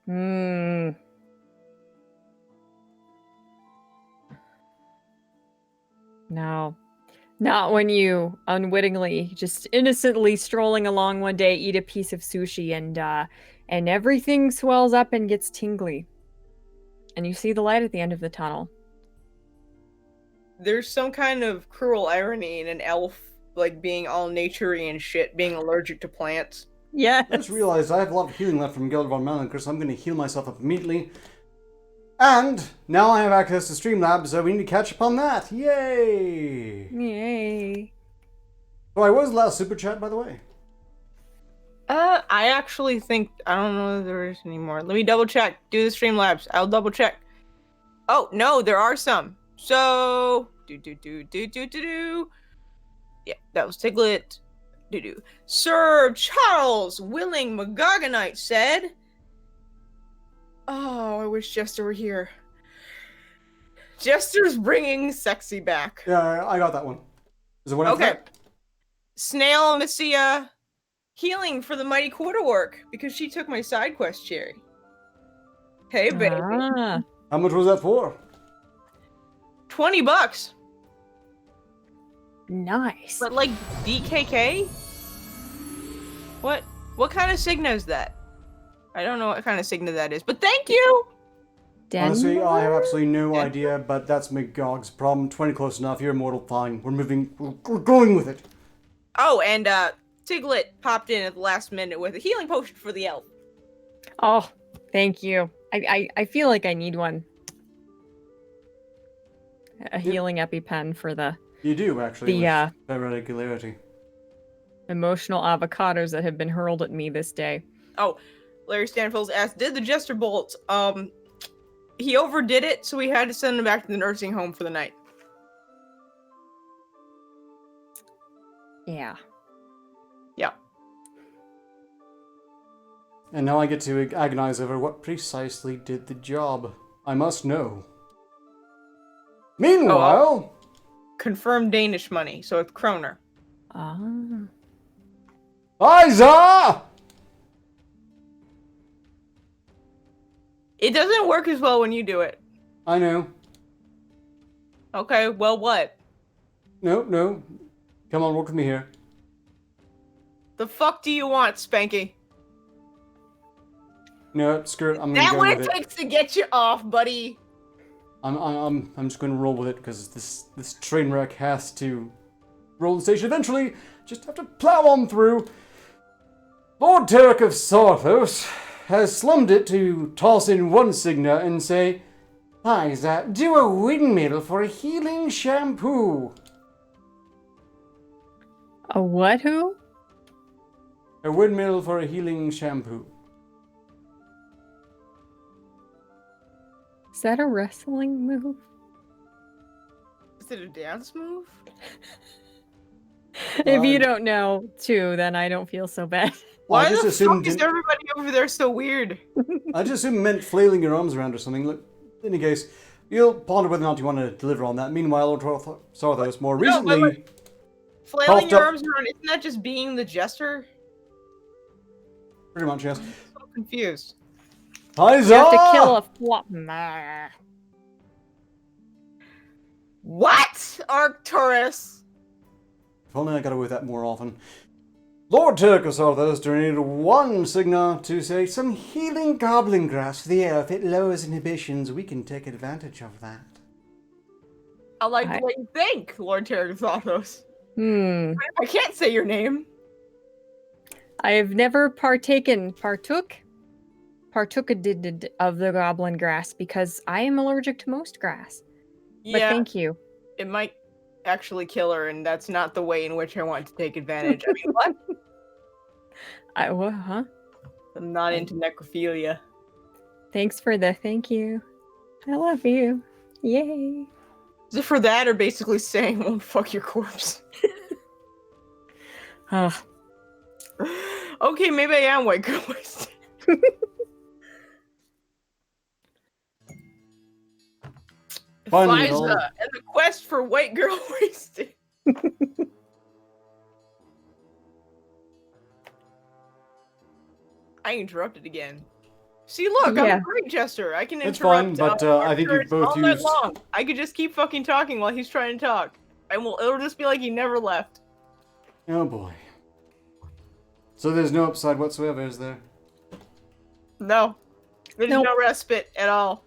Mmm. No. Not when you unwittingly, just innocently strolling along one day, eat a piece of sushi and everything swells up and gets tingly. And you see the light at the end of the tunnel. There's some kind of cruel irony in an elf like being all naturey and shit, being allergic to plants. Yes. I just realized I have a lot of healing left from Gilder von Melancur, so I'm going to heal myself up immediately. And now I have access to Streamlabs, so we need to catch up on that. Yay! Yay. So I was the last super chat, by the way. I actually think I don't know if there is anymore. Let me double check. Do the Streamlabs. I'll double check. Oh no, there are some. So yeah, that was Tiglet. Sir Charles Willing McGoggonite said, "Oh, I wish Jester were here. Jester's bringing sexy back." Yeah, I got that one. Is it one Okay. after that? Snail Messia healing for the mighty quarterwork because she took my side quest cherry. Hey, baby. Ah. How much was that for? $20. Nice. But like DKK? What kind of Signa is that? I don't know what kind of Signa that is, but thank you! Honestly, I have Denver? absolutely no idea, but that's McGog's problem. 20 close enough, you're immortal, fine. We're going with it. Oh, and Tiglet popped in at the last minute with a healing potion for the elf. Oh, thank you. I feel like I need one. A healing EpiPen for the You do, actually, The, with better regularity. emotional avocados that have been hurled at me this day. Oh, Larry Stanfield's asked, did the Jester Bolt, he overdid it, so we had to send him back to the nursing home for the night. Yeah. Yeah. And now I get to agonize over what precisely did the job. I must know. Meanwhile... Confirmed Danish money, so it's kroner. Ah. Isa! It doesn't work as well when you do it. I know. Okay, well, what? No. Come on, work with me here. The fuck do you want, Spanky? No, screw it. I'm gonna That go what with it it. takes to get you off, buddy. I'm just gonna roll with it because this train wreck has to roll the station eventually. Just have to plow on through. Lord Tarek of Sarthos has slummed it to toss in one Signa and say, Isa, do a windmill for a healing shampoo. A what who? A windmill for a healing shampoo. Is that a wrestling move? Is it a dance move? If you don't know, too, then I don't feel so bad. Why I just the assumed fuck is everybody over there so weird? I just assumed it meant flailing your arms around or something. Look, in any case, you'll ponder whether or not you want to deliver on that. Meanwhile, Lord Sarthos more No, but, recently... like, flailing Puffed your up- arms around, isn't that just being the jester? Pretty much, yes. I'm so confused. Huzzah! You have to kill a Nah. What? Arcturus? If only I got away with that more often. Lord Turcus Arthur donated 1 Signa to say some healing goblin grass for the air. If it lowers inhibitions, we can take advantage of that. I like the way you think, Lord Terragothos. I can't say your name. I have never partook of the goblin grass because I am allergic to most grass. But Yeah, thank you. it might actually kill her, and that's not the way in which I want to take advantage. I mean, what? What, huh? I'm not into necrophilia. Thanks for the thank you. I love you. Yay. Is it for that, or basically saying won't fuck your corpse? Ugh. Okay, maybe I am white girl wasted. Finally, Liza all- and the quest for white girl wasted. I interrupted again. See, look, I'm Yeah. a great jester. I can It's interrupt. fine, but I think you've Arcturus both all night used- long. I could just keep fucking talking while he's trying to talk. It'll just be like he never left. Oh boy. So there's no upside whatsoever, is there? No, there's Nope. no respite at all.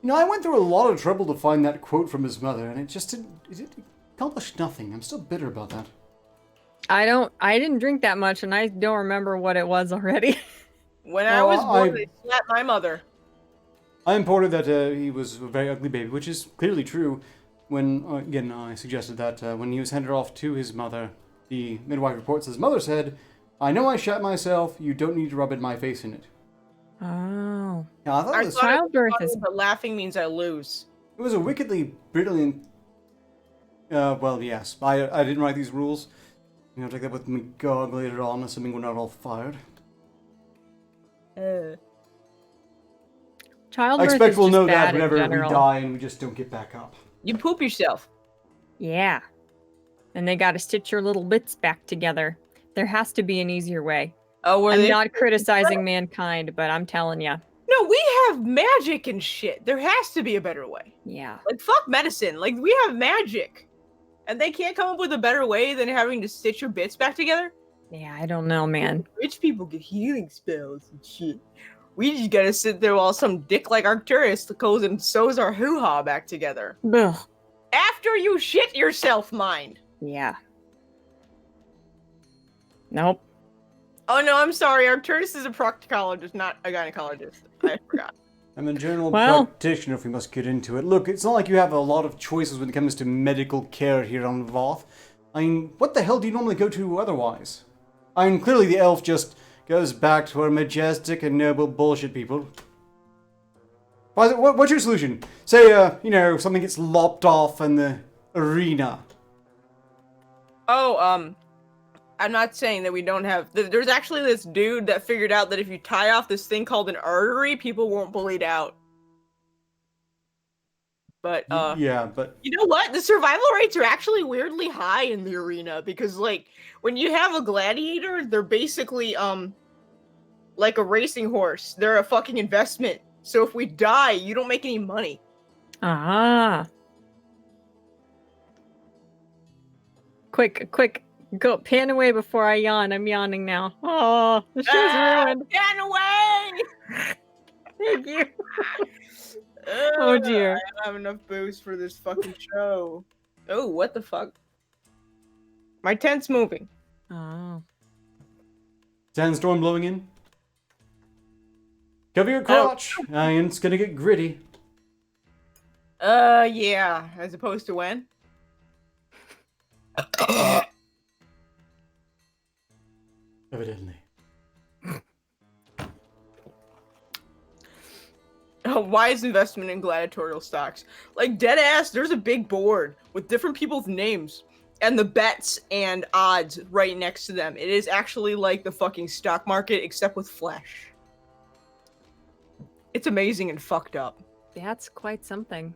You know, I went through a lot of trouble to find that quote from his mother, and it accomplished nothing. I'm still bitter about that. I didn't drink that much and I don't remember what it was already. When I Oh, was born, I- they slapped my mother. I imported that he was a very ugly baby, which is clearly true. When, again, I suggested that when he was handed off to his mother, the midwife reports his mother said, "I know I shat myself, you don't need to rub my face in it." Oh. Yeah, I thought I it was, thought it was Childbirth funny, is- but laughing means I lose. it was a wickedly brilliant... well, yes, I didn't write these rules. You know, take that with McGog later on, assuming we're not all fired. I Childbirth expect is we'll just know bad that in whenever we general. die and we just don't get back up. You poop yourself. Yeah. And they got to stitch your little bits back together. There has to be an easier way. Oh, were I'm they? not criticizing mankind, but I'm telling you. No, we have magic and shit. There has to be a better way. Yeah. Like, fuck medicine. Like, we have magic. And they can't come up with a better way than having to stitch your bits back together? Yeah, I don't know, man. Rich people get healing spells and shit. We just gotta sit there while some dick like Arcturus goes and sews our hoo-ha back together. Ugh. After you shit yourself, mind. Yeah. Nope. Oh no, I'm sorry. Arcturus is a proctologist, not a gynecologist. I forgot. I'm a general Well- practitioner if we must get into it. Look, it's not like you have a lot of choices when it comes to medical care here on Voth. I mean, what the hell do you normally go to otherwise? I mean, clearly the elf just goes back to our majestic and noble bullshit people. What's your solution? Say, you know, something gets lopped off in the arena. Oh, I'm not saying that we don't have. There's actually this dude that figured out that if you tie off this thing called an artery, people won't bleed out. But Yeah, but you know what? The survival rates are actually weirdly high in the arena because, like, when you have a gladiator, they're basically like a racing horse. They're a fucking investment. So if we die, you don't make any money. Ah. Quick, go pan away before I yawn. I'm yawning now. Oh, the show's ruined. Get away! Thank you. Oh, dear. I don't have enough booze for this fucking show. Oh, what the fuck? My tent's moving. Oh. sandstorm blowing in. Cover your crotch. It's gonna get gritty. Yeah. As opposed to when? Evidently. Wise investment in gladiatorial stocks. Like, dead ass, there's a big board with different people's names and the bets and odds right next to them. It is actually like the fucking stock market, except with flesh. It's amazing and fucked up. That's quite something.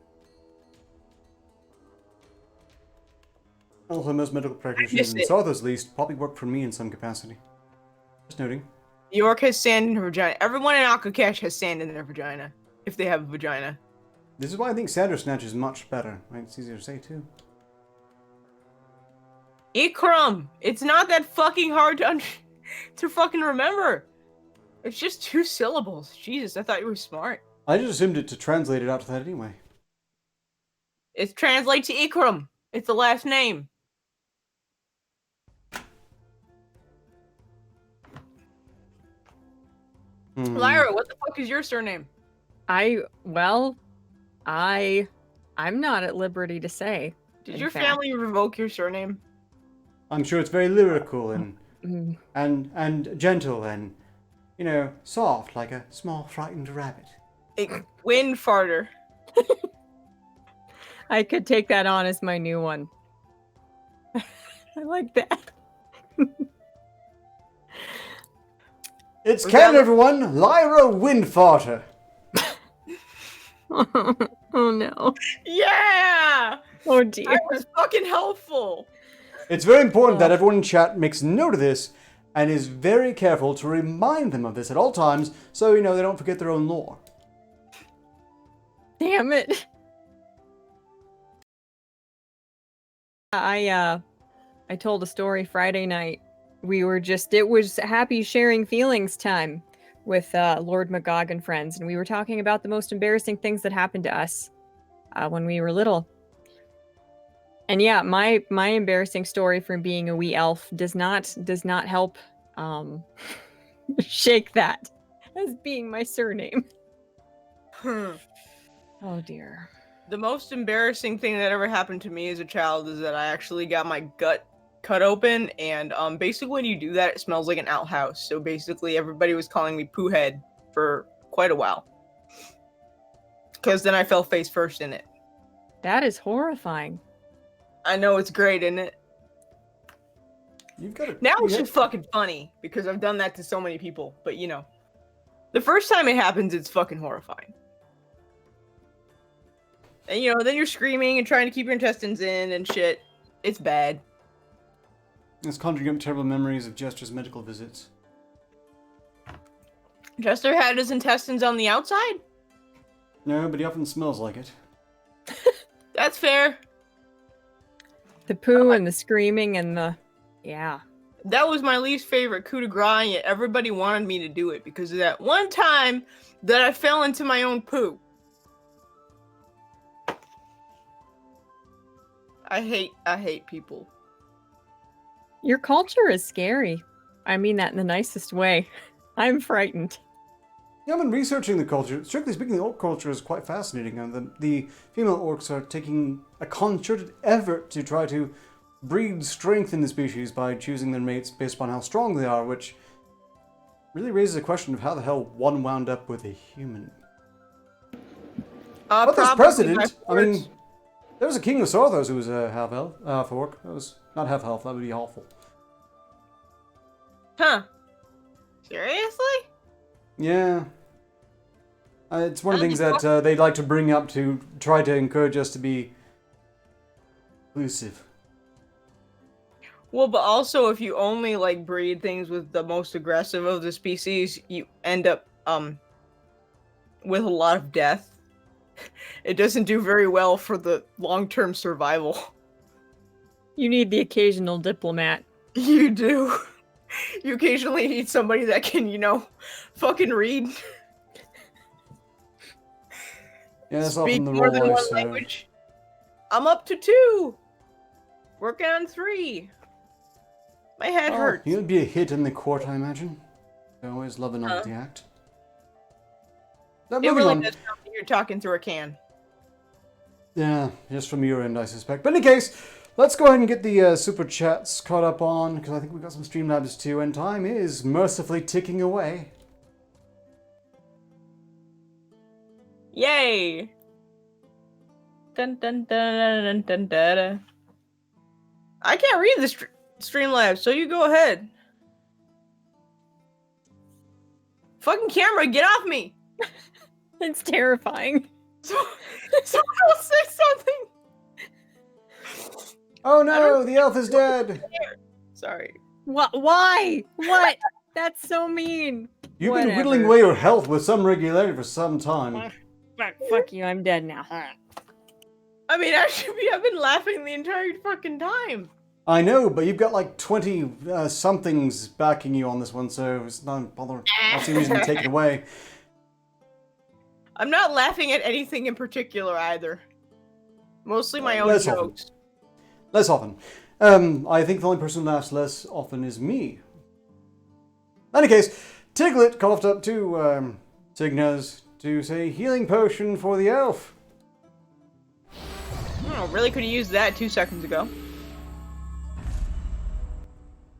Also, most medical practitioners in it. South, at least, probably work for me in some capacity. Just noting. York has sand in her vagina. Everyone in Akakesh has sand in their vagina. If they have a vagina. This is why I think Sandersnatch is much better. Right? It's easier to say, too. Ikram! It's not that fucking hard to fucking remember. It's just 2 syllables. Jesus, I thought you were smart. I just assumed it to translate it out to that anyway. It translates to Ikram. It's the last name. Lyra, what the fuck is your surname? I'm not at liberty to say. Did in your fact. family revoke your surname? I'm sure it's very lyrical and Mm. and gentle and, you know, soft like a small frightened rabbit. Wind farter. I could take that on as my new one. I like that. It's Was canon, that- everyone! Lyra Windfarter! Oh no. Yeah! Oh dear. That was fucking helpful. It's very important that everyone in chat makes note of this and is very careful to remind them of this at all times so, you know, they don't forget their own lore. Damn it. I told a story Friday night. It was happy sharing feelings time with Lord Magog and friends, and we were talking about the most embarrassing things that happened to us when we were little. And yeah, my embarrassing story from being a wee elf does not help shake that as being my surname. Hmm. Oh dear. The most embarrassing thing that ever happened to me as a child is that I actually got my gut cut open, and basically when you do that, it smells like an outhouse. So basically, everybody was calling me Pooh Head for quite a while, because then I fell face first in it. That is horrifying. I know, it's great, isn't it? You've got it. Now it's just fucking funny because I've done that to so many people. But you know, the first time it happens, it's fucking horrifying. And you know, then you're screaming and trying to keep your intestines in and shit. It's bad. It's conjuring up terrible memories of Jester's medical visits. Jester had his intestines on the outside? No, but he often smells like it. That's fair. The poo and the screaming and the... Yeah. That was my least favorite coup de grace, and yet everybody wanted me to do it because of that one time that I fell into my own poo. I hate people. Your culture is scary. I mean that in the nicest way. I'm frightened. Yeah, I've been researching the culture. Strictly speaking, the orc culture is quite fascinating. And the female orcs are taking a concerted effort to try to breed strength in the species by choosing their mates based upon how strong they are, which really raises a question of how the hell one wound up with a human. But there's Probably precedent. my I mean, forts. there was a king of Sarthos who was a half-elf, half-orc. That was not half-elf, that would be awful. Huh. Seriously? Yeah. It's one of the That'd things be that they like to bring up to try to encourage us to be inclusive. Well, but also if you only like breed things with the most aggressive of the species, you end up with a lot of death. It doesn't do very well for the long-term survival. You need the occasional diplomat. You do. You occasionally need somebody that can, you know, fucking read. Yeah, that's Speak often the more role than I one serve. language. I'm up to 2. Working on 3. My head Oh, hurts. you'd be a hit in the court, I imagine. I always love a novelty act. Now, It moving really on. does sound like you're talking through a can. Yeah, just from your end, I suspect. But in any case, let's go ahead and get the super chats caught up on, because I think we've got some Streamlabs too, and time is mercifully ticking away. Yay! Dun dun dun dun dun dun dun. I can't read the Streamlabs, so you go ahead. Fucking camera, get off me! It's terrifying. Someone else say something! Oh no, the elf is dead! Sorry. What? Why? What? That's so mean. You've been whittling Whatever. away your health with some regularity for some time. Fuck you, I'm dead now. I mean, actually, I've been laughing the entire fucking time. I know, but you've got like 20 somethings backing you on this one, so it's not bother. I'll see reason to take it away. I'm not laughing at anything in particular either. Mostly my own Less often. jokes. Less often. I think the only person who laughs less often is me. In any case, Tiglet coughed up two Signas to say healing potion for the elf. Oh, really could have used that 2 seconds ago.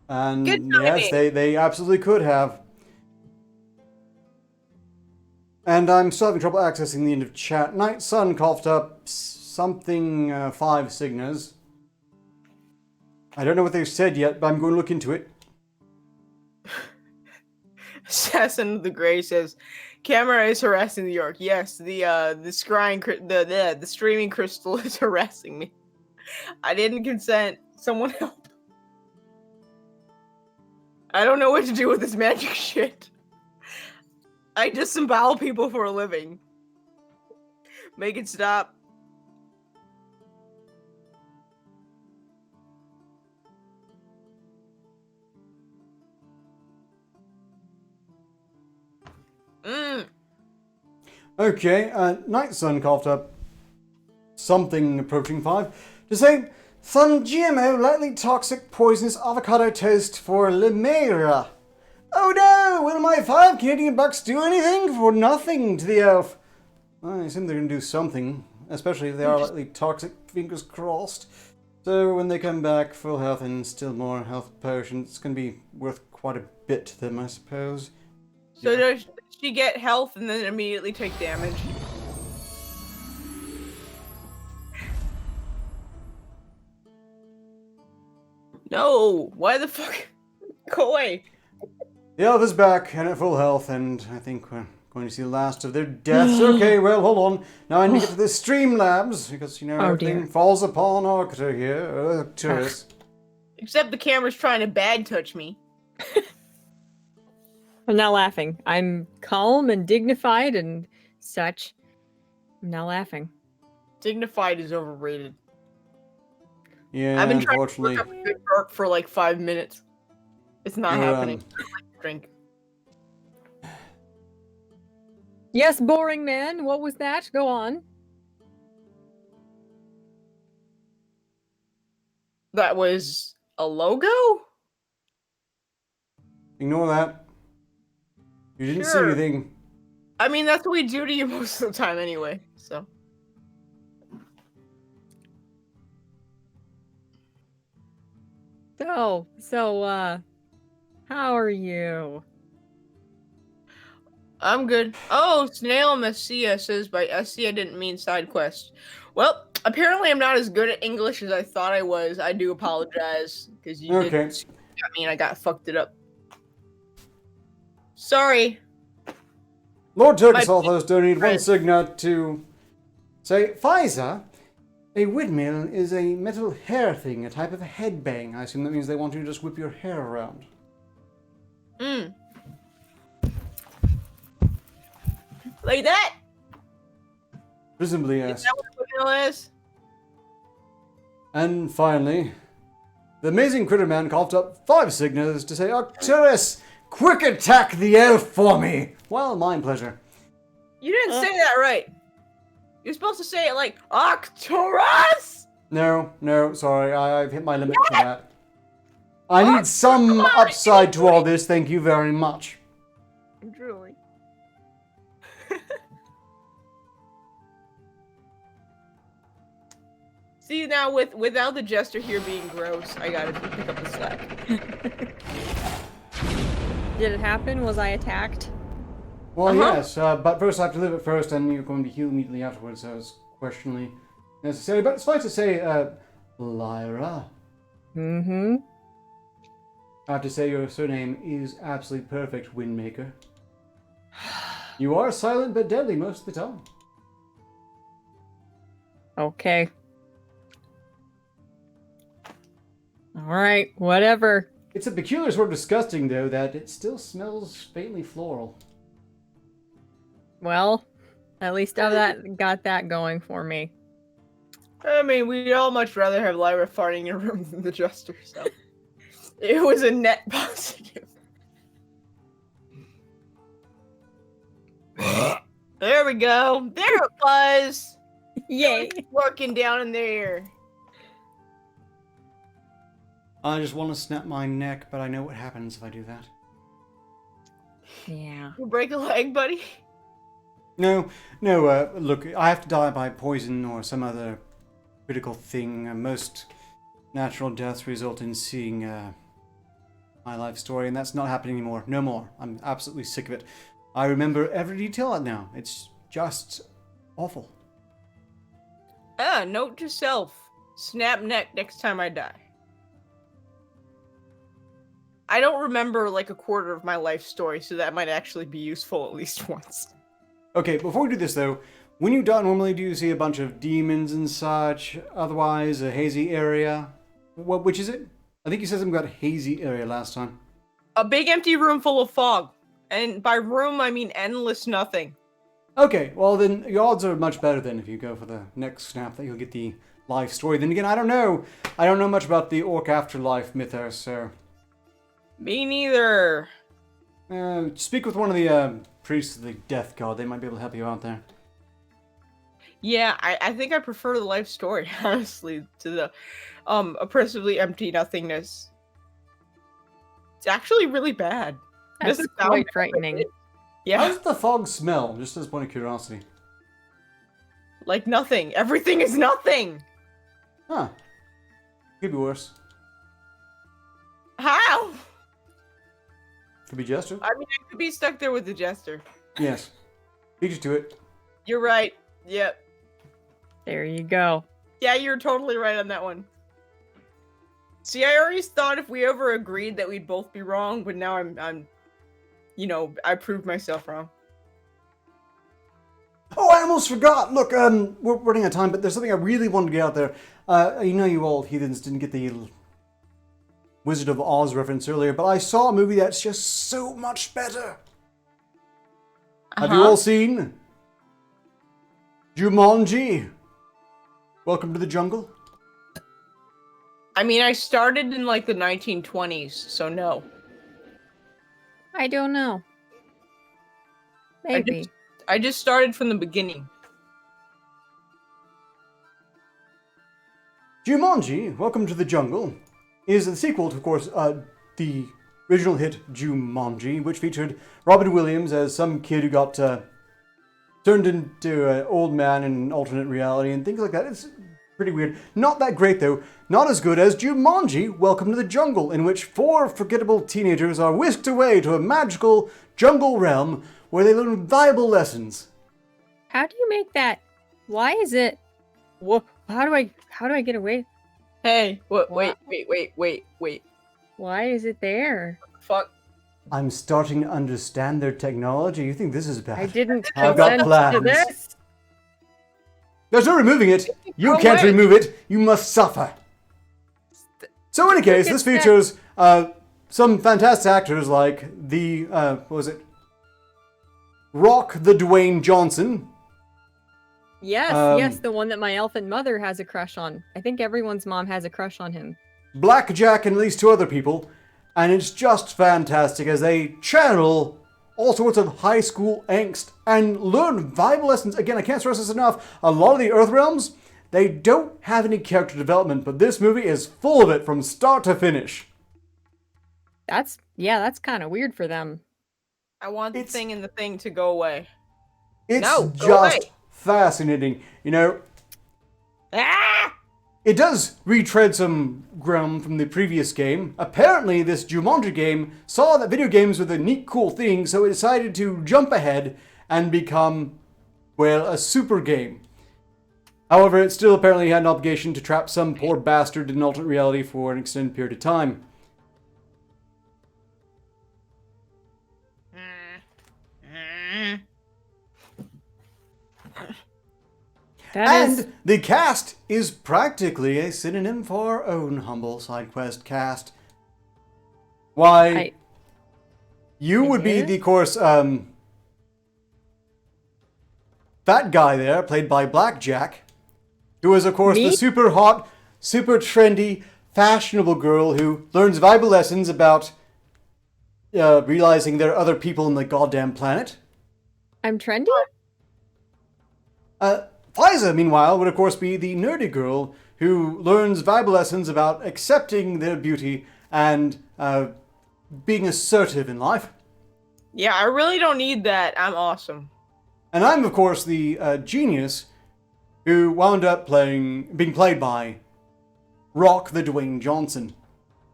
And Good yes, timing. they absolutely could have. And I'm still having trouble accessing the end of chat. Night Sun coughed up something 5 Signas. I don't know what they've said yet, but I'm going to look into it. Assassin of the Grey says, "Camera is harassing New York." Yes, the streaming crystal is harassing me. I didn't consent. Someone help. I don't know what to do with this magic shit. I disembowel people for a living. Make it stop. Okay, Night Sun coughed up something approaching 5 to say, Sun GMO lightly toxic poisonous avocado toast for Lemera. Oh no, will my 5 Canadian bucks do anything for nothing to the elf? I assume they're going to do something, especially if they are lightly toxic, fingers crossed. So when they come back full health and still more health potions, it's going to be worth quite a bit to them, I suppose. So does she get health and then immediately take damage? No, why the fuck? Go away. The elf is back and at full health, and I think we're going to see the last of their deaths. Okay, well, hold on. Now I need to get to the Streamlabs, because, you know, Oh, everything dear. falls upon Arctur here. Arcturus. Except the camera's trying to bad touch me. I'm not laughing. I'm calm and dignified and such. I'm not laughing. Dignified is overrated. Yeah, I've been trying to unfortunately. look up a good burp for like 5 minutes. It's not You're, happening. Drink. Yes, boring man. What was that? Go on. That was a logo? Ignore that. You didn't see Sure. anything. I mean, that's what we do to you most of the time anyway, so. So, how are you? I'm good. Oh, Snail Messia says by SC I didn't mean side quest. Well, apparently I'm not as good at English as I thought I was. I do apologize, because you Okay. did I mean, I got fucked it up. Sorry. Lord Turkus My- also has donated one Right. Signa to say, Pfizer, a windmill is a metal hair thing, a type of headbang. I assume that means they want you to just whip your hair around. Mm. Like that? Presumably, Is yes. that what the mill is? And finally, the amazing Critter Man coughed up 5 Signas to say, Arcturus, quick attack the elf for me! Well, my pleasure. You didn't say that right. You're supposed to say it like Arcturus! No, sorry, I've hit my limit for that. I need some upside to all this, thank you very much. Truly. See, now without the jester here being gross, I gotta pick up the slack. Did it happen? Was I attacked? Well, Uh-huh. yes, but first I have to live it first, and you're going to heal immediately afterwards, so it's questionably necessary. But suffice to say, Lyra, Mm-hmm. I have to say your surname is absolutely perfect, Windmaker. You are silent but deadly most of the time. Okay. All right, whatever. It's a peculiar sort of disgusting, though, that it still smells faintly floral. Well, at least I've got that going for me. I mean, we'd all much rather have Lyra farting in a room than the Jester, so it was a net positive. There we go. There it was. Yay! Working down in there. I just want to snap my neck, but I know what happens if I do that. Yeah. You break a leg, buddy? No, look, I have to die by poison or some other critical thing. Most natural deaths result in seeing my life story, and that's not happening anymore. No more. I'm absolutely sick of it. I remember every detail now. It's just awful. Note to self. Snap neck next time I die. I don't remember like a quarter of my life story, so that might actually be useful at least once. Okay, before we do this though, when you die normally do you see a bunch of demons and such, otherwise a hazy area? Which is it? I think you said something about hazy area last time. A big empty room full of fog. And by room, I mean endless nothing. Okay, well then your odds are much better then if you go for the next snap that you'll get the life story. Then again, I don't know. I don't know much about the Orc Afterlife mythos, so... Me neither. Speak with one of the priests of the Death God. They might be able to help you out there. Yeah, I think I prefer the life story, honestly, to the oppressively empty nothingness. It's actually really bad. That's Doesn't quite sound frightening. How Yeah, does the fog smell? Just as a point of curiosity. like nothing. Everything is nothing. Huh. Could be worse. How? Could be Jester. I mean, I could be stuck there with the Jester. Yes. Beat you to it. You're right. Yep. There you go. Yeah, you're totally right on that one. See, I always thought if we ever agreed that we'd both be wrong, but now I'm, you know, I proved myself wrong. Oh, I almost forgot. Look, we're running out of time, but there's something I really wanted to get out there. You know you all heathens didn't get the Wizard of Oz reference earlier, but I saw a movie that's just so much better. Have you all seen Jumanji? Welcome to the Jungle? I mean, I started in like the 1920s, so no. I don't know. Maybe. I just started from the beginning. Jumanji, Welcome to the Jungle, is the sequel to, of course, the original hit Jumanji, which featured Robin Williams as some kid who got turned into an old man in an alternate reality and things like that. It's pretty weird. Not that great, though. Not as good as Jumanji, Welcome to the Jungle, in which 4 forgettable teenagers are whisked away to a magical jungle realm where they learn valuable lessons. How do you make that? Why is it? What? How do I get away? Hey, what? What? Wait. Why is it there? Fuck. I'm starting to understand their technology. You think this is bad? I didn't I've got consent to plans. this. There's no removing it. You Go can't away. remove it. You must suffer. So in any case, this Look at features some fantastic actors like the, what was it? Rock the Dwayne Johnson. Yes, Um, yes, the one that my elfin mother has a crush on. I think everyone's mom has a crush on him. Blackjack and at least 2 other people. And it's just fantastic as they channel all sorts of high school angst and learn valuable lessons. Again, I can't stress this enough. A lot of the Earth Realms, they don't have any character development, but this movie is full of it from start to finish. That's kind of weird for them. I want the It's- thing and the thing to go away. It's No, go just away. fascinating. You know, Ah! it does retread some ground from the previous game. Apparently, this Jumanji game saw that video games were the neat, cool thing, so it decided to jump ahead and become, well, a super game. However, it still apparently had an obligation to trap some poor bastard in an alternate reality for an extended period of time. That is And the cast is practically a synonym for our own humble side quest cast. Why, you would be the, of course, that guy there, played by Blackjack, who is, of course, Me? the super hot, super trendy, fashionable girl who learns valuable lessons about realizing there are other people on the goddamn planet. I'm trendy? Fliza, meanwhile, would, of course, be the nerdy girl who learns valuable lessons about accepting their beauty and being assertive in life. Yeah, I really don't need that. I'm awesome. And I'm, of course, the genius who wound up being played by Rock the Dwayne Johnson.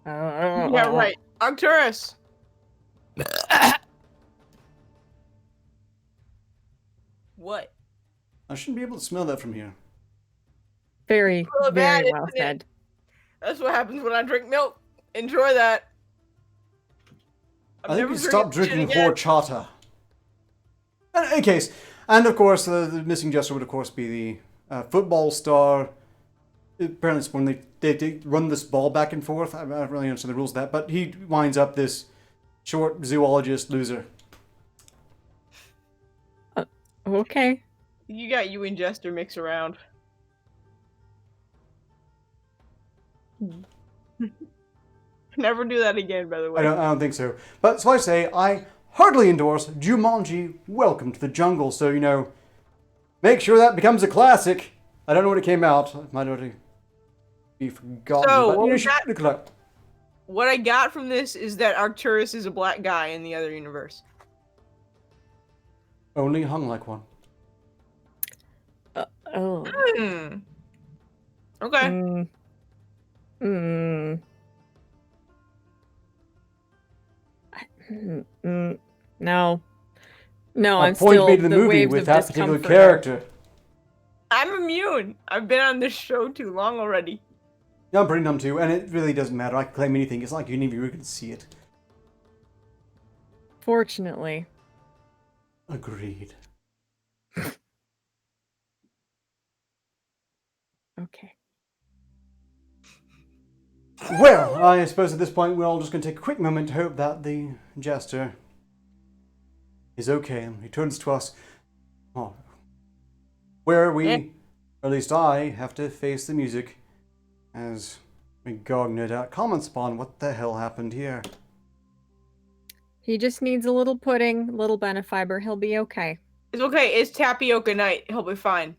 Yeah, right. Arcturus. What? I shouldn't be able to smell that from here. Very, Oh, bad, very well isn't it? said. That's what happens when I drink milk. Enjoy that. I'm I think never you stop shit drinking again. horchata. In any case, and of course, the missing jester would, of course, be the football star. Apparently, it's when they run this ball back and forth. I don't really understand the rules of that, but he winds up this short zoologist loser. Okay. You got you and Jester mix around. Never do that again, by the way. I don't think so. But so I say, I heartily endorse Jumanji Welcome to the Jungle. So, you know, make sure that becomes a classic. I don't know when it came out. It might already be forgotten. So, but what you was should that? look it up. What I got from this is that Arcturus is a black guy in the other universe. Only hung like one. Oh. Hmm. Okay. Mm. Mm. No. No, I'm point still me to the movie waves with of that particular discomfort character. I'm immune. I've been on this show too long already. Yeah, I'm pretty numb too, and it really doesn't matter. I can claim anything. It's like any of you can see it. Fortunately. Agreed. Okay. Well, I suppose at this point we're all just going to take a quick moment to hope that the jester is okay and returns to us tomorrow. Where we, Yeah. or at least I, have to face the music as Gog no doubt comments upon what the hell happened here. He just needs a little pudding, a little benefiber. He'll be okay. It's okay. It's tapioca night. He'll be fine.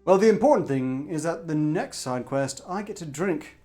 Well, the important thing is that the next side quest I get to drink.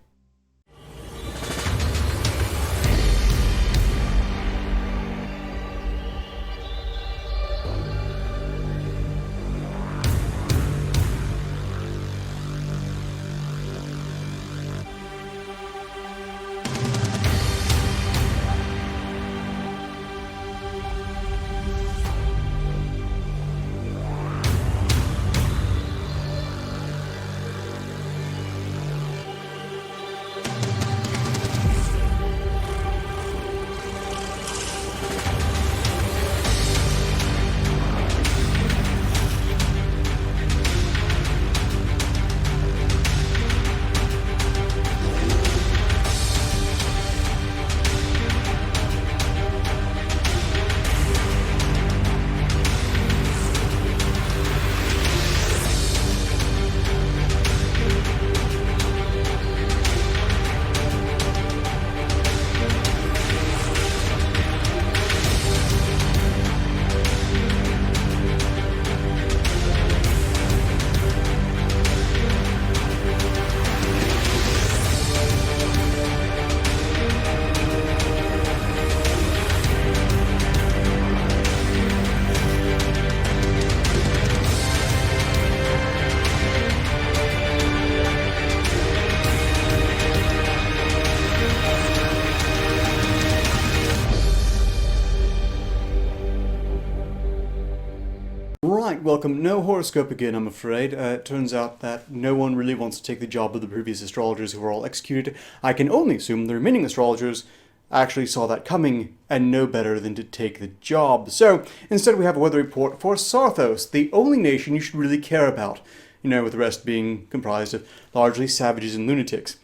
Right, welcome. No horoscope again, I'm afraid. It turns out that no one really wants to take the job of the previous astrologers who were all executed. I can only assume the remaining astrologers actually saw that coming and know better than to take the job. So, instead we have a weather report for Sarthos, the only nation you should really care about. You know, with the rest being comprised of largely savages and lunatics.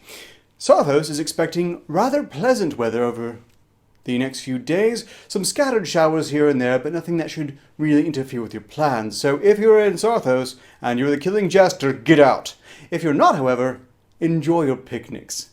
Sarthos is expecting rather pleasant weather over the next few days. Some scattered showers here and there, but nothing that should really interfere with your plans. So if you're in Sarthos and you're the Killing Jester, get out. If you're not, however, enjoy your picnics.